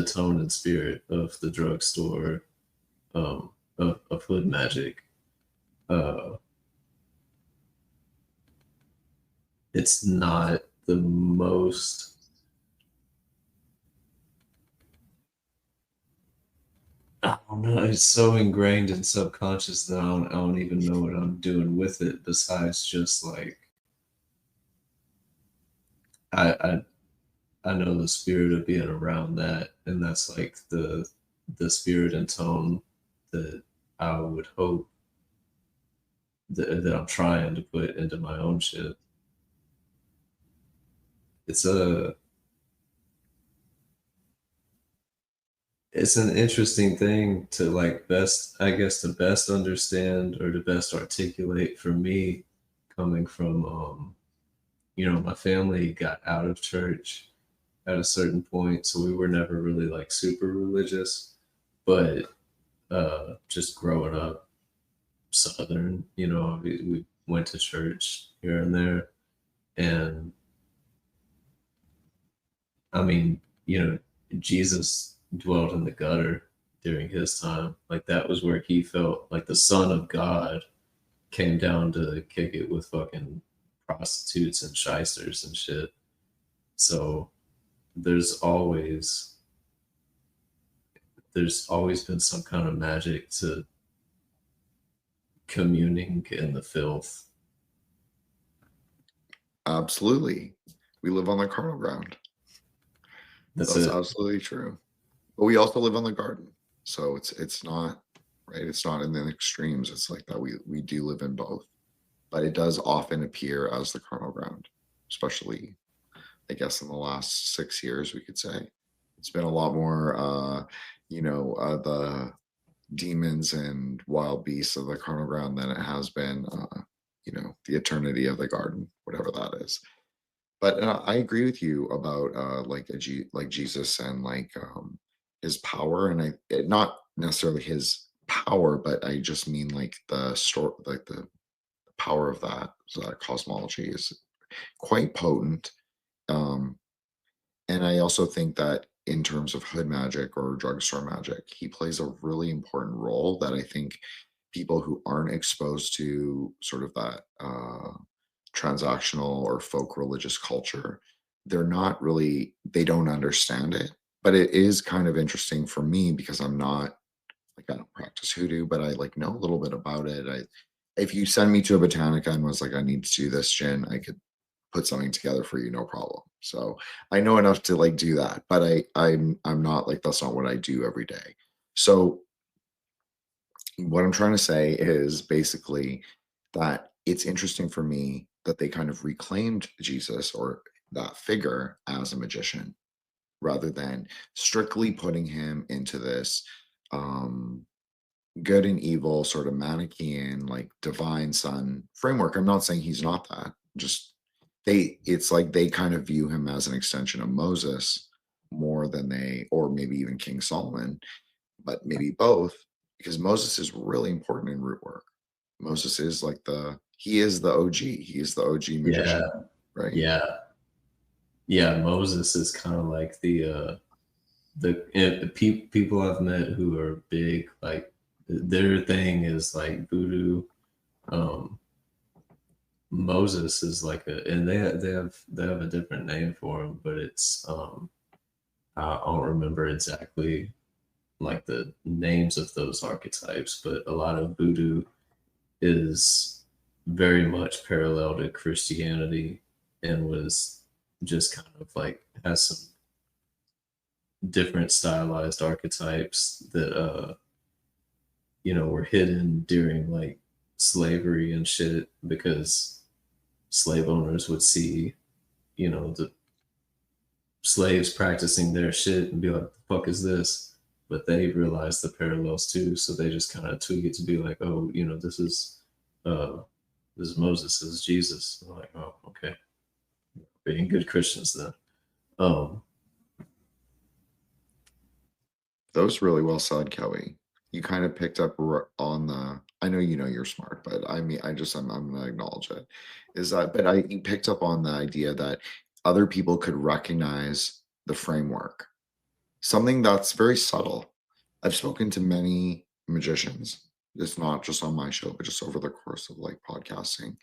tone and spirit of the drugstore of hood magic. Uh, it's not the most. I don't know. It's so ingrained and subconscious that I don't even know what I'm doing with it. Besides just like I, I I know the spirit of being around that, and that's like the spirit and tone that I would hope that I'm trying to put into my own shit. It's a it's an interesting thing to like best, I guess, to best understand or to best articulate for me, coming from my family got out of church at a certain point, so we were never really like super religious, but just growing up Southern, we went to church here and there, and I mean, Jesus dwelled in the gutter during his time. Like that was where he felt like the Son of God came down to kick it with fucking prostitutes and shysters and shit. So there's always there's always been some kind of magic to communing in the filth. Absolutely, we live on the carnal ground. That's That's it. absolutely true. But we also live on the garden, so it's not right. It's not in the extremes. It's like that. We do live in both, but it does often appear as the carnal ground, especially I guess in the last 6 years, we could say it's been a lot more. The demons and wild beasts of the carnal ground than it has been. The eternity of the garden, whatever that is. But I agree with you about like Jesus and like his power, and not necessarily his power, but I just mean like the power of that cosmology is quite potent. Um, and I also think that in terms of hood magic or drugstore magic, he plays a really important role that I think people who aren't exposed to sort of that transactional or folk religious culture, they don't understand it. But it is kind of interesting for me because I'm not like I don't practice hoodoo, but I like know a little bit about it. If you send me to a botanica and was like, I need to do this gin, I could put something together for you, no problem. So I know enough to like do that, but I'm not like that's not what I do every day. So what I'm trying to say is basically that it's interesting for me that they kind of reclaimed Jesus or that figure as a magician, rather than strictly putting him into this good and evil sort of Manichaean, like divine son framework. I'm not saying he's not that. Just it's like they kind of view him as an extension of Moses more than or maybe even King Solomon, but maybe both, because Moses is really important in root work. Moses is like he is the OG. He is the OG magician, right? Yeah. Moses is kind of like the people I've met who are big, like their thing is like voodoo. Moses is like and they have a different name for him, but it's I don't remember exactly like the names of those archetypes, but a lot of voodoo is very much parallel to Christianity and was just kind of like has some different stylized archetypes that were hidden during like slavery and shit, because slave owners would see the slaves practicing their shit and be like, the fuck is this? But they realized the parallels too, so they just kind of tweak it to be like, oh, this is Moses, this is Jesus. And I'm like, oh, okay, being good Christians then. That was really well said, Kelly. You kind of picked up on I know you're smart, but I mean, I'm going to acknowledge it. You picked up on the idea that other people could recognize the framework, something that's very subtle. I've spoken to many magicians. It's not just on my show, but just over the course of like podcasting.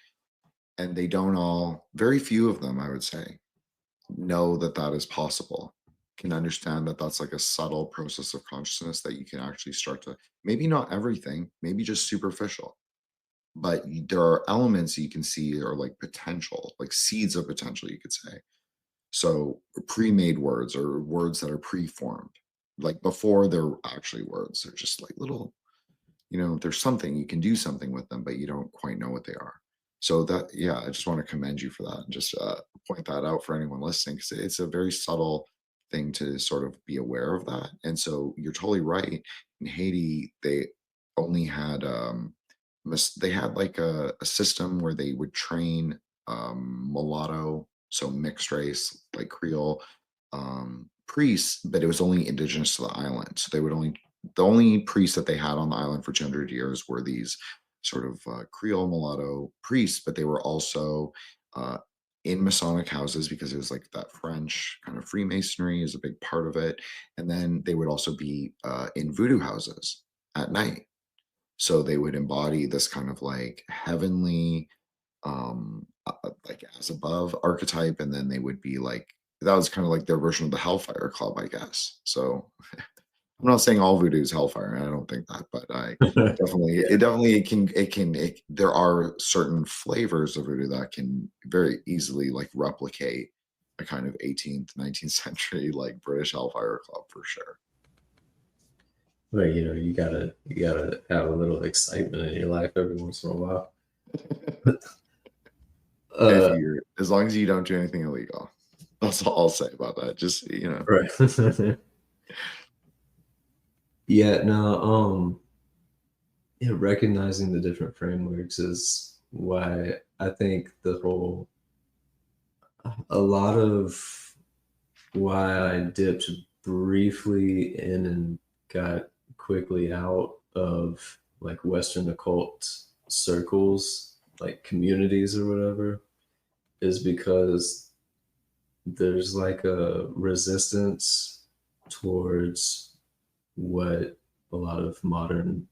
And they very few of them, I would say, know that is possible, can understand that that's like a subtle process of consciousness that you can actually start to, maybe not everything, maybe just superficial, but there are elements you can see are like potential, like seeds of potential, you could say. So pre-made words or words that are pre-formed, like before they're actually words, they're just like little, there's something, you can do something with them, but you don't quite know what they are. So I just want to commend you for that and just point that out for anyone listening, because it's a very subtle thing to sort of be aware of that. And so you're totally right. In Haiti, they only had like a system where they would train mulatto, so mixed race, like Creole priests, but it was only indigenous to the island. So the only priests that they had on the island for 200 years were these sort of Creole mulatto priests, but they were also in Masonic houses, because it was like that French kind of Freemasonry is a big part of it. And then they would also be in voodoo houses at night. So they would embody this kind of like heavenly, like as above archetype. And then they would be like, that was kind of like their version of the Hellfire Club, I guess. So I'm not saying all voodoo is hellfire, and I don't think that, but there are certain flavors of voodoo that can very easily like replicate a kind of 18th, 19th century like British Hellfire Club for sure. But you gotta have a little excitement in your life every once in a while. As long as you don't do anything illegal, that's all I'll say about that. Just right. Yeah, no, recognizing the different frameworks is why I think a lot of why I dipped briefly in and got quickly out of like Western occult circles, like communities or whatever, is because there's like a resistance towards what a lot of modern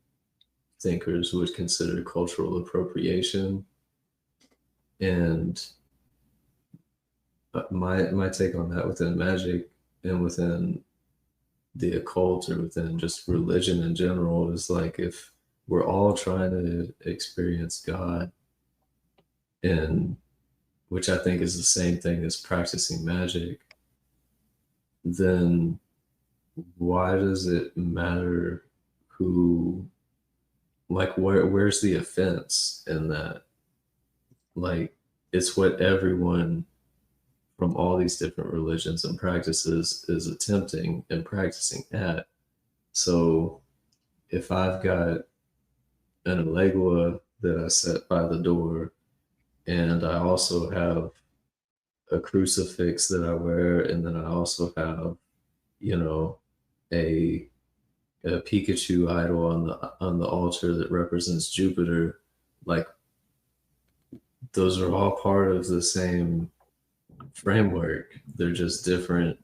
thinkers would consider cultural appropriation. And my take on that within magic and within the occult or within just religion in general is like, if we're all trying to experience God, and which I think is the same thing as practicing magic, then why does it matter where's the offense in that? Like, it's what everyone from all these different religions and practices is attempting and practicing at. So if I've got an Elegua that I set by the door, and I also have a crucifix that I wear, and then I also have, you know, a Pikachu idol on the altar that represents Jupiter. Like, those are all part of the same framework. They're just different.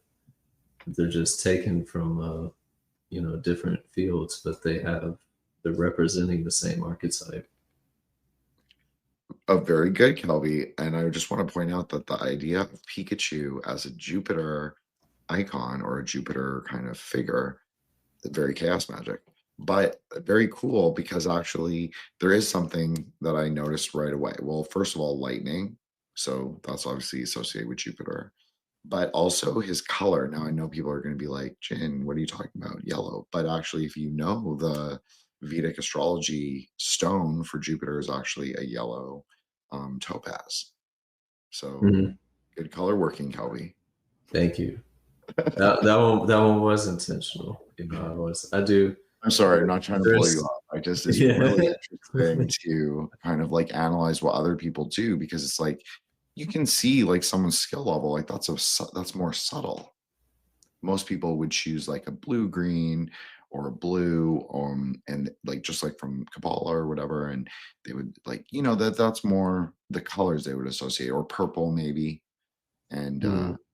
They're just taken from different fields, but they're representing the same archetype. Very good, Kelby. And I just want to point out that the idea of Pikachu as a Jupiter icon or a Jupiter kind of figure, very chaos magic, but very cool, because actually there is something that I noticed right away. Well, first of all, lightning. So that's obviously associated with Jupiter, but also his color. Now I know people are going to be like, Jin, what are you talking about? Yellow. But actually, if you know the Vedic astrology stone for Jupiter is actually a yellow topaz. So good color working, Kelby. Thank you. that one was intentional. I'm sorry, I'm not trying to pull you off. It's really interesting to kind of like analyze what other people do, because it's like you can see like someone's skill level, like that's more subtle. Most people would choose like a blue green or a blue, and like just like from Kabbalah or whatever, and they would like, that's more the colors they would associate, or purple maybe, and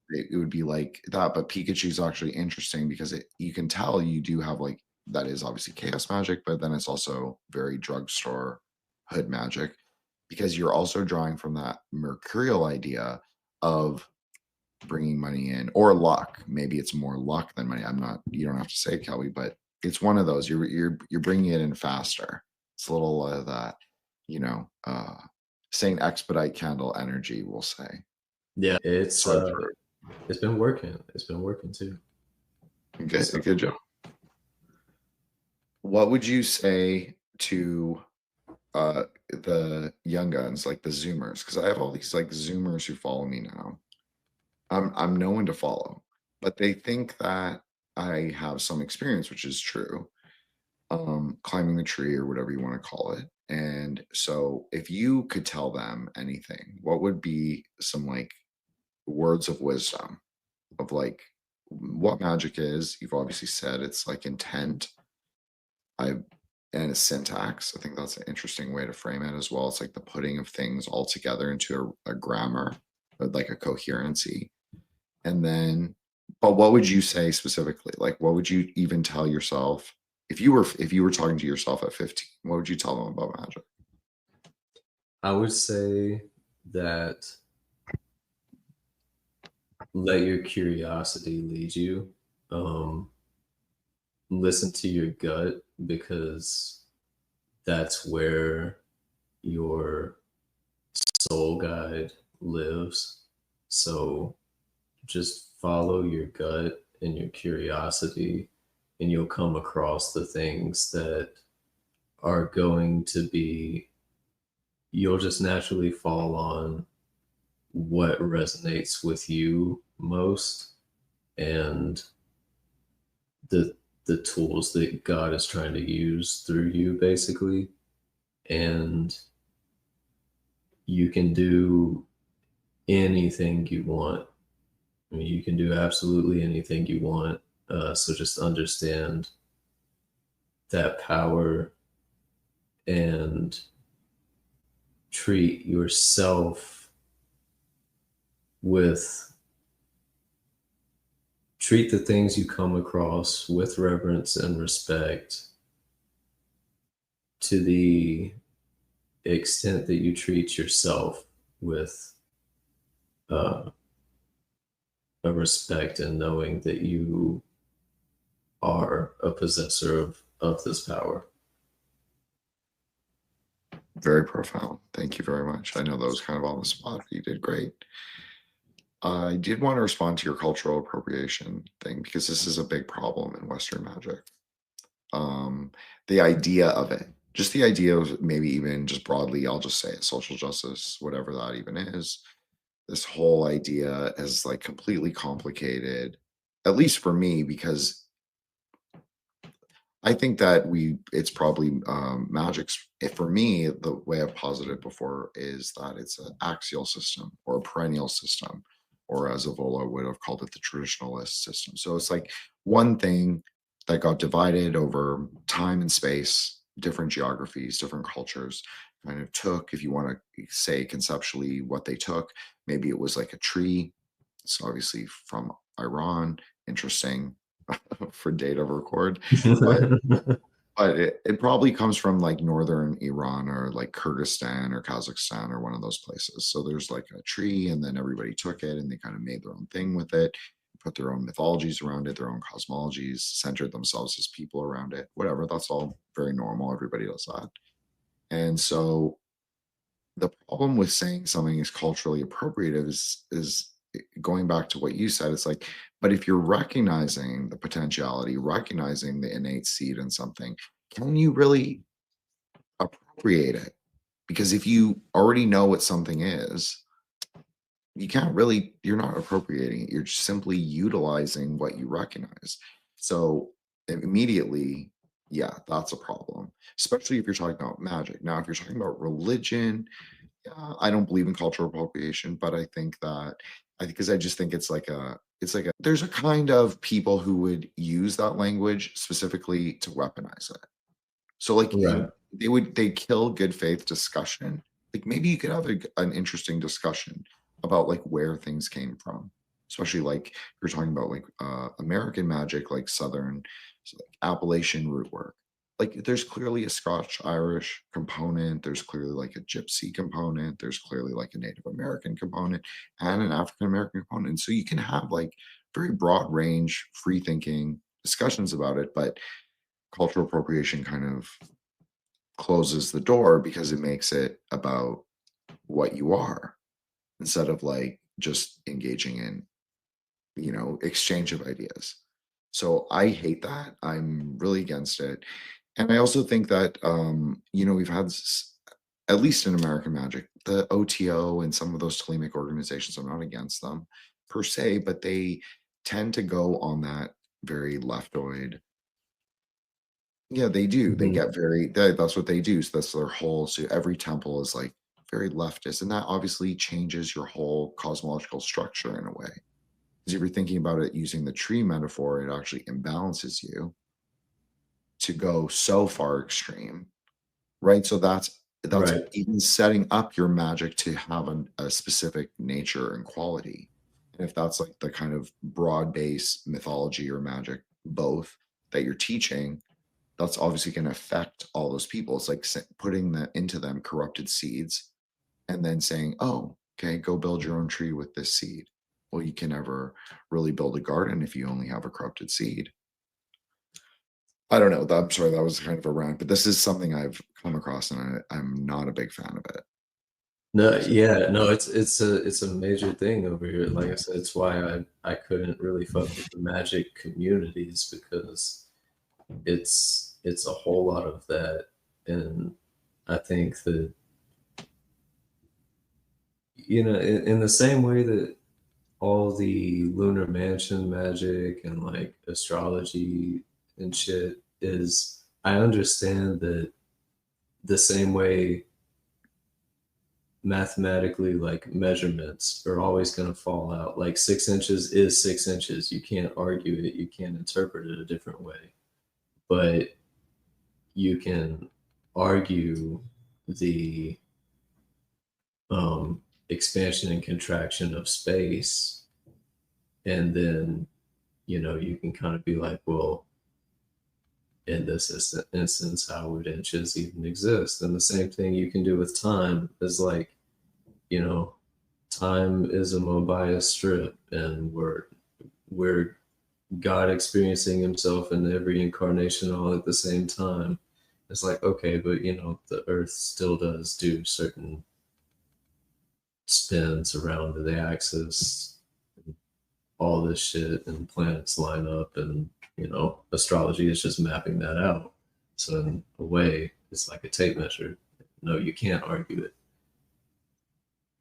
it would be like that. But Pikachu's actually interesting because you can tell you do have like, that is obviously chaos magic, but then it's also very drugstore hood magic, because you're also drawing from that mercurial idea of bringing money in, or luck. Maybe it's more luck than money. You don't have to say it, Kelby, but it's one of those. You're bringing it in faster. It's a little of that, Saint Expedite candle energy, we'll say. Yeah, it's been working. It's been working too. Good job. What would you say to the young guns, like the Zoomers? Because I have all these like Zoomers who follow me now. I'm no one to follow, but they think that I have some experience, which is true, climbing the tree or whatever you want to call it. And so if you could tell them anything, what would be some like words of wisdom of like what magic is? You've obviously said it's like intent. And a syntax. I think that's an interesting way to frame it as well. It's like the putting of things all together into a grammar, like a coherency. And then, but what would you say specifically? Like, what would you even tell yourself if you were talking to yourself at 15? What would you tell them about magic? I would say that let your curiosity lead you. Listen to your gut, because that's where your soul guide lives. So just follow your gut and your curiosity, and you'll come across the things that are going to be, you'll just naturally fall on what resonates with you most, and the tools that God is trying to use through you, basically. And you can do anything you want. I mean, you can do absolutely anything you want. So just understand that power and treat yourself treat the things you come across with reverence and respect, to the extent that you treat yourself with a respect, and knowing that you are a possessor of this power. Very profound. Thank you very much. I know that was kind of on the spot. You did great. I did want to respond to your cultural appropriation thing, because this is a big problem in Western magic. The idea of it, just the idea of maybe even just broadly, I'll just say it, social justice, whatever that even is, this whole idea is like completely complicated, at least for me, because I think that it's probably magic's. For me, the way I've posited it before is that it's an axial system or a perennial system, or as Evola would have called it, the traditionalist system. So it's like one thing that got divided over time and space, different geographies, different cultures, kind of took, if you want to say conceptually what they took, maybe it was like a tree. It's obviously from Iran, interesting for data record, but it probably comes from like northern Iran or like Kyrgyzstan or Kazakhstan or one of those places. So there's like a tree, and then everybody took it and they kind of made their own thing with it, put their own mythologies around it, their own cosmologies, centered themselves as people around it, whatever. That's all very normal. Everybody does that. And so the problem with saying something is culturally appropriative is going back to what you said. It's like, but if you're recognizing the potentiality, recognizing the innate seed in something, can you really appropriate it? Because if you already know what something is, you can't really, you're not appropriating it. You're just simply utilizing what you recognize. So immediately, yeah, that's a problem, especially if you're talking about magic. Now, if you're talking about religion, yeah, I don't believe in cultural appropriation, but I think that because I just think there's a kind of people who would use that language specifically to weaponize it. So like Right. they kill good faith discussion. Like maybe you could have an interesting discussion about like where things came from, especially like you're talking about like American magic, like Southern, so like Appalachian root work. Like there's clearly a Scotch Irish component, there's clearly like a Gypsy component, there's clearly like a Native American component and an African American component. So you can have like very broad range, free thinking discussions about it, but cultural appropriation kind of closes the door because it makes it about what you are instead of like just engaging in, exchange of ideas. So I hate that. I'm really against it. And I also think that, we've had, at least in American Magic, the OTO and some of those Thelemic organizations, I'm not against them per se, but they tend to go on that very leftoid. Yeah, they do. They get that's what they do. So that's their whole, so every temple is like very leftist. And that obviously changes your whole cosmological structure in a way. Because if you're thinking about it using the tree metaphor, it actually imbalances you to go so far extreme, right? So that's Right. even setting up your magic to have a specific nature and quality. And if that's like the kind of broad base mythology or magic, both that you're teaching, that's obviously going to affect all those people. It's like putting into them corrupted seeds and then saying, oh, okay, go build your own tree with this seed. Well, you can never really build a garden if you only have a corrupted seed. I don't know. I'm sorry, that was kind of a rant, but this is something I've come across and I'm not a big fan of it. No, yeah, no, it's a major thing over here. Like I said, it's why I couldn't really fuck with the magic communities, because it's a whole lot of that. And I think that, in the same way that all the lunar mansion magic and like astrology and shit is, I understand that the same way mathematically, like, measurements are always going to fall out. Like 6 inches is 6 inches. You can't argue it. You can't interpret it a different way. But you can argue the expansion and contraction of space, and then you can kind of be like, well, in this instance, how would inches even exist? And the same thing you can do with time is like, time is a Mobius strip, and we're God experiencing himself in every incarnation all at the same time. It's like, okay, but the Earth still does do certain spins around the axis, all this shit, and planets line up, and astrology is just mapping that out. So in a way, it's like a tape measure. No, you can't argue it.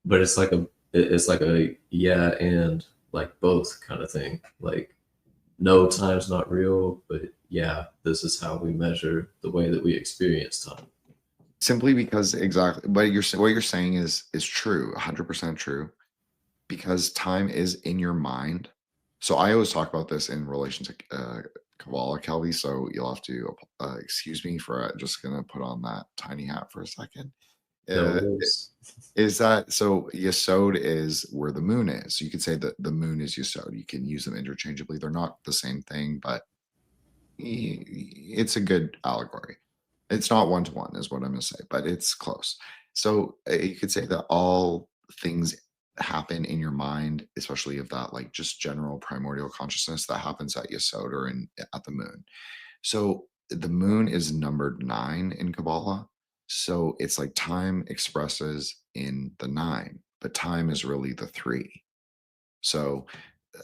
But it's like it's like a yeah and like both kind of thing. Like no, time's not real, but yeah, this is how we measure the way that we experience time. Simply because exactly what you're saying is true, 100% true, because time is in your mind. So I always talk about this in relation to Kabbalah, Kelby. So you'll have to excuse me for just gonna put on that tiny hat for a second. No Uh, worries. is that so? Yesod is where the moon is. So you could say that the moon is Yesod. You can use them interchangeably. They're not the same thing, but it's a good allegory. It's not one to one, is what I'm going to say, but it's close. So you could say that all things happen in your mind, especially of that like just general primordial consciousness that happens at Yesod or at the moon. So the moon is numbered 9 in Kabbalah. So it's like time expresses in the 9, but time is really the 3. So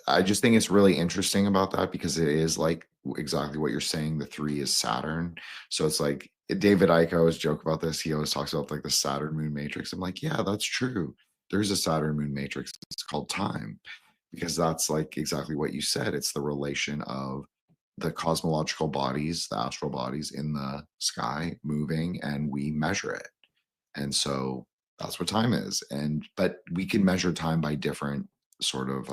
I just think it's really interesting about that because it is like exactly what you're saying. The 3 is Saturn. So it's like David Icke always joke about this. He always talks about like the Saturn moon matrix. I'm like, yeah, that's true. There's a Saturn moon matrix. It's called time because that's like exactly what you said. It's the relation of the cosmological bodies, the astral bodies in the sky moving, and we measure it. And so that's what time is. But we can measure time by different sort of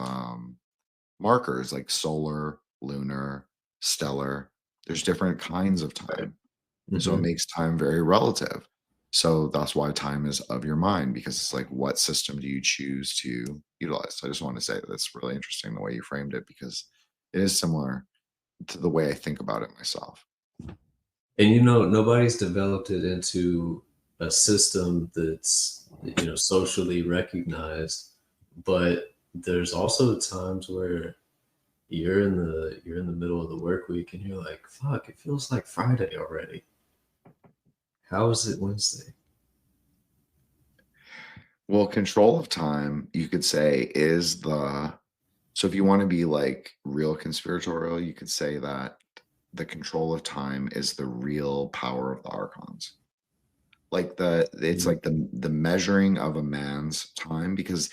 markers like solar, lunar, stellar. There's different kinds of time. So it Mm-hmm. makes time very relative. So that's why time is of your mind, because it's like, what system do you choose to utilize? So I just want to say that's really interesting the way you framed it, because it is similar to the way I think about it myself. And nobody's developed it into a system that's socially recognized, but there's also times where you're in the middle of the work week and you're like, fuck, it feels like Friday already. How is it Wednesday? Well, control of time, you could say, is so if you want to be like real conspiratorial, you could say that the control of time is the real power of the archons. Like it's like the measuring of a man's time, because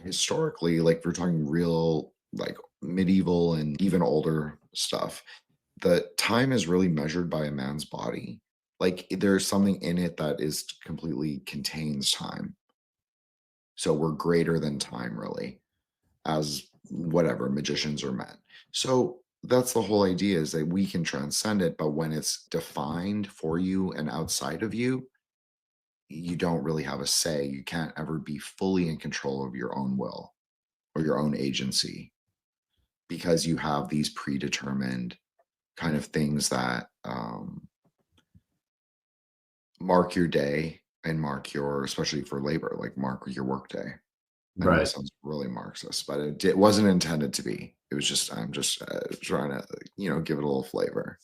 historically, like if we're talking real like medieval and even older stuff, the time is really measured by a man's body. Like there's something in it that is completely contains time. So we're greater than time, really, as whatever magicians are men. So that's the whole idea, is that we can transcend it, but when it's defined for you and outside of you, you don't really have a say. You can't ever be fully in control of your own will or your own agency, because you have these predetermined kind of things that mark your day and mark your, especially for labor, like mark your work day. I know it Right. sounds really Marxist, but it wasn't intended to be. It was just, I'm just trying to, give it a little flavor.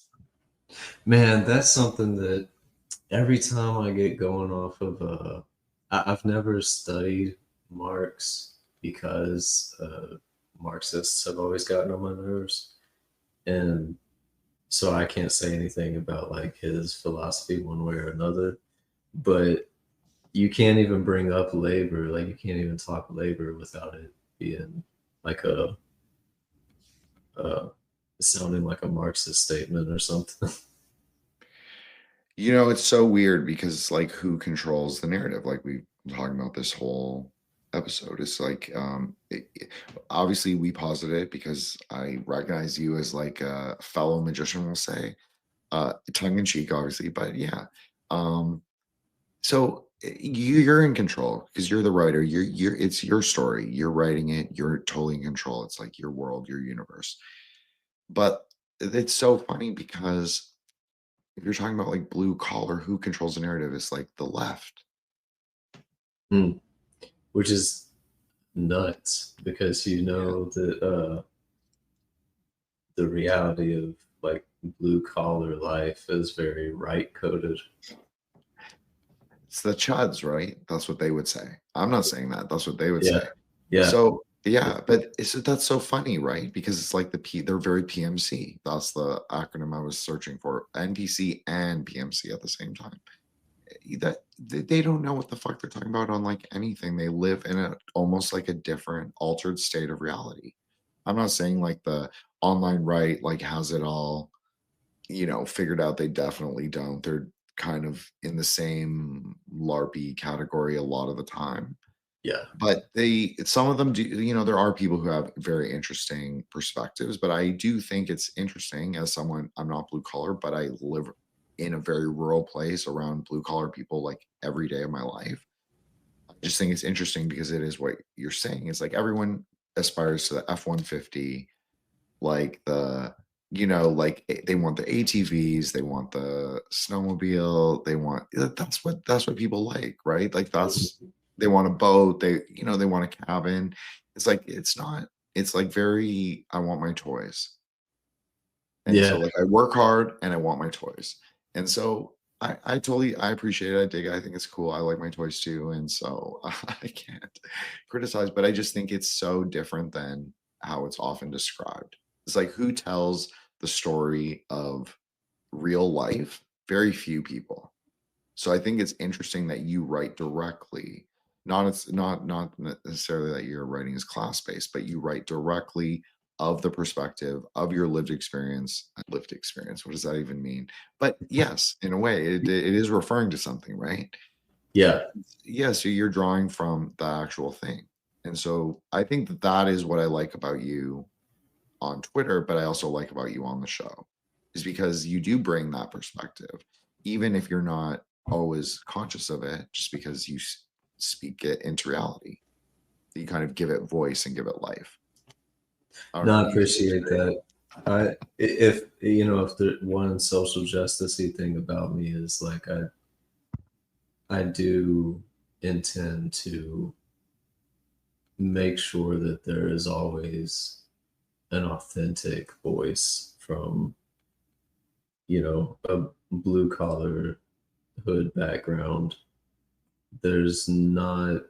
Man, that's something that every time I get going off of I've never studied Marx because Marxists have always gotten on my nerves. And so I can't say anything about like his philosophy one way or another. But you can't even bring up labor, like you can't even talk labor without it being like a sounding like a Marxist statement or something. It's so weird because it's like, who controls the narrative? Like we've been talking about this whole episode. It's like, obviously we posit it because I recognize you as like a fellow magician, we'll say, tongue in cheek, obviously, but yeah. So you're in control because you're the writer. It's your story. You're writing it. You're totally in control. It's like your world, your universe. But it's so funny because if you're talking about like blue collar, who controls the narrative? It's like the left. Which is nuts because that the reality of like blue collar life is very right coded. It's the chuds, right? That's what they would say. I'm not saying that. That's what they would Yeah. say. Yeah. So yeah, but that's so funny, right? Because it's like they're very PMC. That's the acronym I was searching for. NPC and PMC at the same time. That they don't know what the fuck they're talking about on like anything. They live in a almost like a different altered state of reality. I'm not saying like the online right like has it all, figured out. They definitely don't. They're kind of in the same LARPy category a lot of the time. Yeah. But some of them do, there are people who have very interesting perspectives, but I do think it's interesting as someone, I'm not blue collar, but I live in a very rural place around blue collar people like every day of my life. I just think it's interesting because it is what you're saying. It's like everyone aspires to the F-150, like they want the ATVs, they want the snowmobile, that's what people like, right? Like they want a boat, they want a cabin. It's like it's like very I want my toys. And Yeah. so like I work hard and I want my toys. And so I totally I appreciate it. I dig it. I think it's cool. I like my toys too. And so I can't criticize, but I just think it's so different than how it's often described. It's like who tells the story of real life? Very few people. So I think it's interesting that you write directly. Not necessarily that your writing is class based, but you write directly of the perspective of your lived experience. Lived experience. What does that even mean? But yes, in a way, it is referring to something, right? Yeah. Yeah. So you're drawing from the actual thing, and so I think that is what I like about you on Twitter, but I also like about you on the show is because you do bring that perspective, even if you're not always conscious of it, just because you speak it into reality. You kind of give it voice and give it life. No, I appreciate that. If the one social justicey thing about me is like I do intend to make sure that there is always an authentic voice from, a blue collar hood background. There's not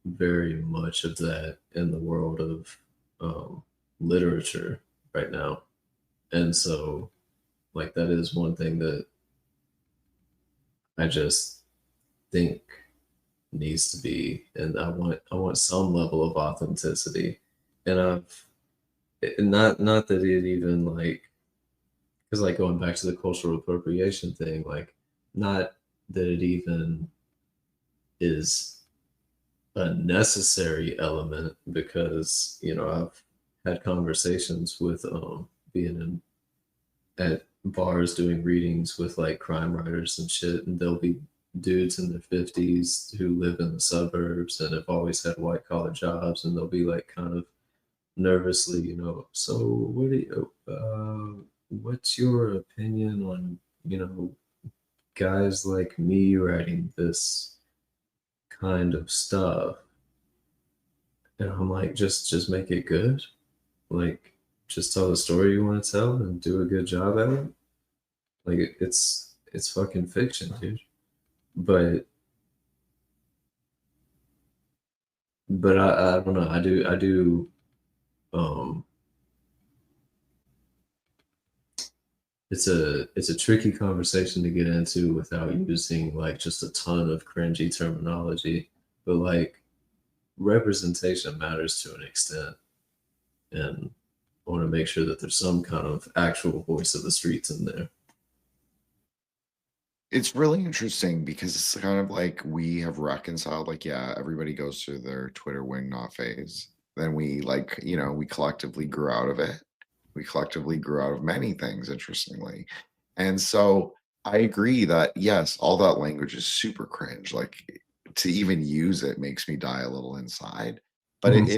very much of that in the world of literature right now. And so, like, that is one thing that I just think needs to be, and I want some level of authenticity. And not that it even like, because like going back to the cultural appropriation thing, like not that it even is a necessary element, because I've had conversations with being at bars doing readings with like crime writers and shit, and they'll be dudes in their 50s who live in the suburbs and have always had white collar jobs, and they'll be like kind of nervously, so what's your opinion on guys like me writing this kind of stuff? And I'm like, just make it good. Like, just tell the story you want to tell and do a good job at it. Like, it's fucking fiction, dude. But I don't know. I do. Um, it's a tricky conversation to get into without using like just a ton of cringy terminology. But like, representation matters to an extent, and I want to make sure that there's some kind of actual voice of the streets in there. It's really interesting because it's kind of like we have reconciled, like, yeah, everybody goes through their Twitter wing not phase. Then we like, we collectively grew out of it. We collectively grew out of many things, interestingly. And so I agree that yes, all that language is super cringe. Like to even use it makes me die a little inside. But Mhm.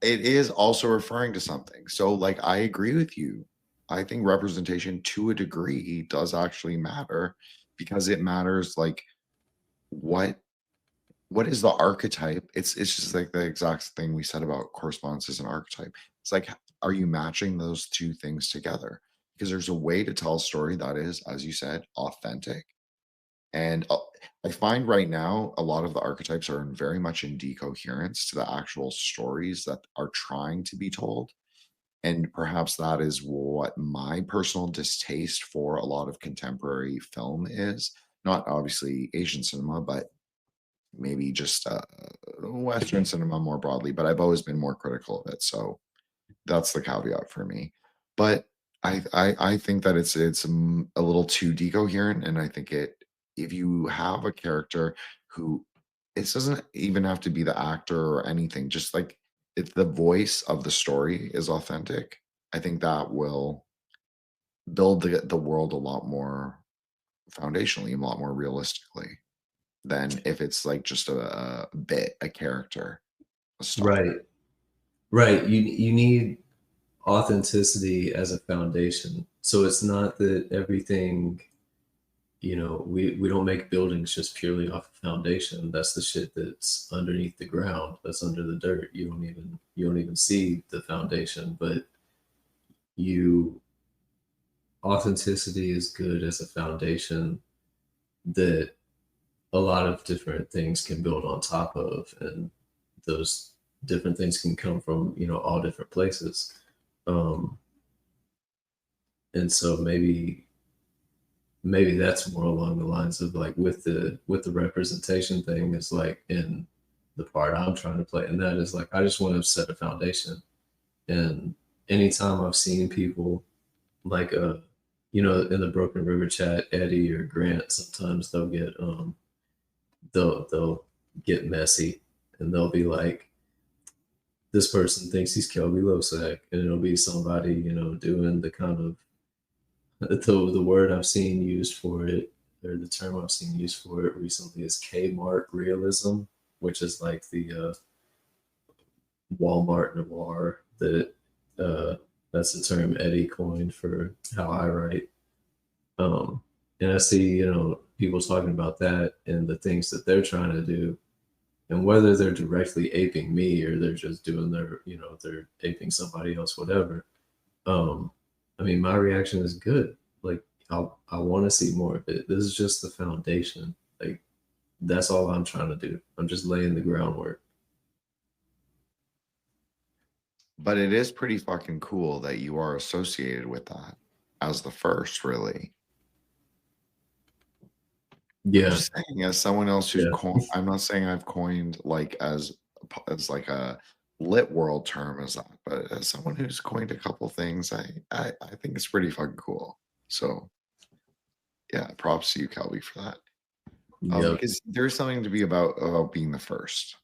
it is also referring to something. So like I agree with you. I think representation to a degree does actually matter because it matters like what is the archetype. It's just like the exact thing we said about correspondence as an archetype. It's like, are you matching those two things together? Because there's a way to tell a story that is, as you said, authentic. And I find right now a lot of the archetypes are very much in decoherence to the actual stories that are trying to be told. And perhaps that is what my personal distaste for a lot of contemporary film is. not obviously Asian cinema, but maybe just Western cinema more broadly. But I've always been more critical of it, so that's the caveat for me. But I think that it's a little too decoherent, and I think if you have a character who, it doesn't even have to be the actor or anything, just like if the voice of the story is authentic, I think that will build the world a lot more foundationally, a lot more realistically than if it's like just a bit, a character, a story. Right. Right. You need authenticity as a foundation. So it's not that everything, we don't make buildings just purely off of foundation. That's the shit that's underneath the ground, that's under the dirt. You don't even see the foundation, but authenticity is good as a foundation that a lot of different things can build on top of, and those different things can come from all different places. And so maybe that's more along the lines of like with the representation thing, is like in the part I'm trying to play, and that is like I just want to set a foundation. And anytime I've seen people like in the Broken River chat, Eddie or Grant, sometimes they'll get messy, and they'll be like, this person thinks he's Kelby Losack, and it'll be somebody doing the kind of the word I've seen used for it, or the term I've seen used for it recently, is H-Mart Realism, which is like the Walmart noir that's the term Eddie coined for how I write. And I see, people talking about that and the things that they're trying to do, and whether they're directly aping me or they're just doing they're aping somebody else, whatever. I mean, my reaction is good. Like, I want to see more of it. This is just the foundation. Like, that's all I'm trying to do. I'm just laying the groundwork. But it is pretty fucking cool that you are associated with that as the first, really. Yeah. I'm just saying, as someone else who's Yeah. I'm not saying I've coined like as like a lit world term as that, but as someone who's coined a couple things, I think it's pretty fucking cool. So yeah, props to you, Kelby, for that. Because there's something to be about being the first,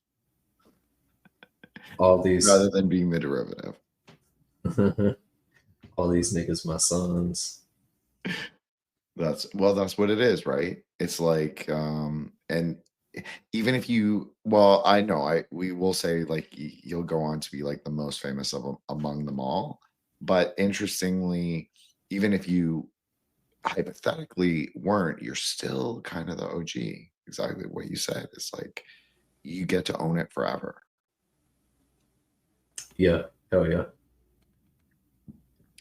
all these rather than being the derivative. all these niggas my sons. That's what it is, right? It's like and even if we will say like you'll go on to be like the most famous of among them all, but interestingly, even if you hypothetically weren't, you're still kind of the OG. Exactly what you said. It's like you get to own it forever. Yeah. Hell yeah.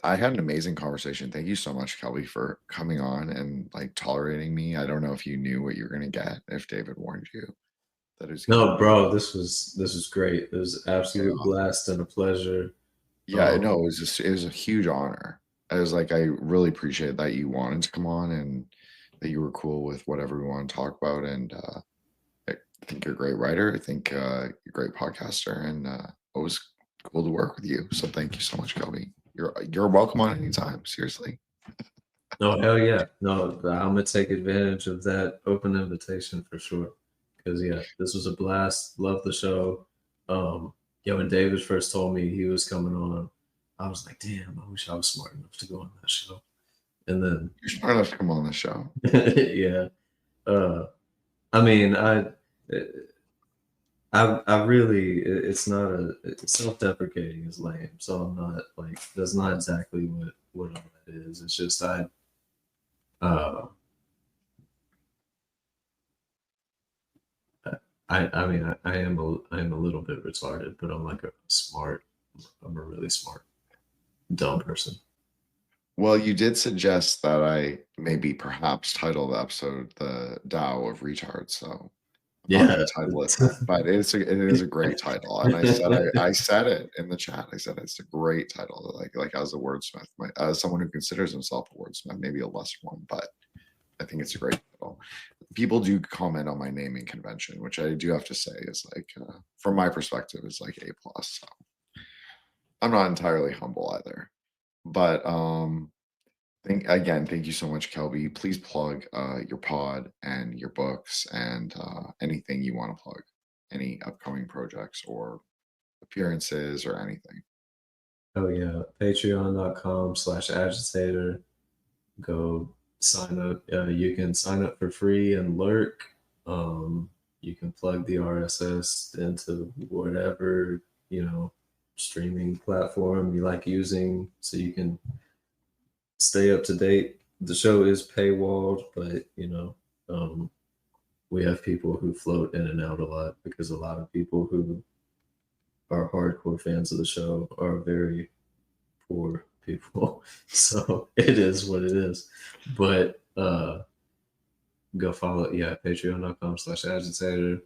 I had an amazing conversation. Thank you so much, Kelby, for coming on and like tolerating me. I don't know if you knew what you were gonna get, if David warned you that it was No, bro, this was great. It was an absolute blast and a pleasure. Yeah, no, it was a huge honor. I was like, I really appreciate that you wanted to come on and that you were cool with whatever we want to talk about. And I think you're a great writer. I think you're a great podcaster, and it was cool to work with you. So thank you so much, Kelby. You're welcome on anytime. Seriously. No, hell yeah. No, I'm gonna take advantage of that open invitation for sure. Because yeah, this was a blast. Love the show. When David first told me he was coming on, I was like, damn, I wish I was smart enough to go on that show. And then you're smart enough to come on the show. Yeah. I mean, I really, it's not self-deprecating is lame. So I'm not like, that's not exactly what all that is. It's just I mean, I am a little bit retarded, but I'm like I'm a really smart, dumb person. Well, you did suggest that I maybe perhaps title the episode "The Tao of Retards," so yeah, title it that. But it is a great title, and I said it in the chat. I said it's a great title, like as a wordsmith, as someone who considers himself a wordsmith, maybe a lesser one, but I think it's a great title. People do comment on my naming convention, which I do have to say is like, from my perspective, is like A plus. So I'm not entirely humble either, but thank you so much, Kelby. Please plug your pod and your books and anything you want to plug, any upcoming projects or appearances or anything. Oh yeah, patreon.com/agitator. Go sign up. You can sign up for free and lurk. You can plug the RSS into whatever, streaming platform you like using, so you can stay up to date. The show is paywalled, but we have people who float in and out a lot because a lot of people who are hardcore fans of the show are very poor people. So it is what it is. But go follow, patreon.com/agitator.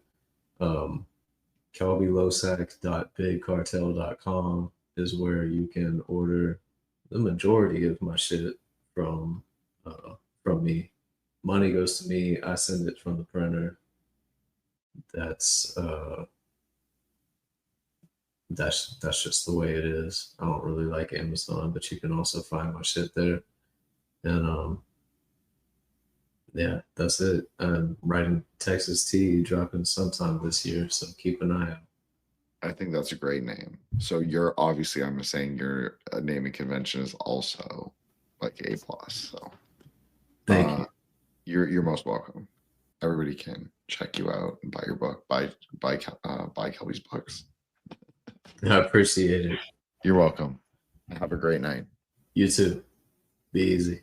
KelbyLosack.bigcartel.com is where you can order the majority of my shit from me. Money goes to me. I send it from the printer. That's just the way it is. I don't really like Amazon, but you can also find my shit there. And yeah, that's it. I'm writing Texas Tea, dropping sometime this year, so keep an eye out. I think that's a great name. So you're obviously, I'm saying your naming convention is also like A plus. So Thank you. You're most welcome. Everybody can check you out and buy your book. Buy Kelby's books. I appreciate it. You're welcome. Have a great night. You too. Be easy.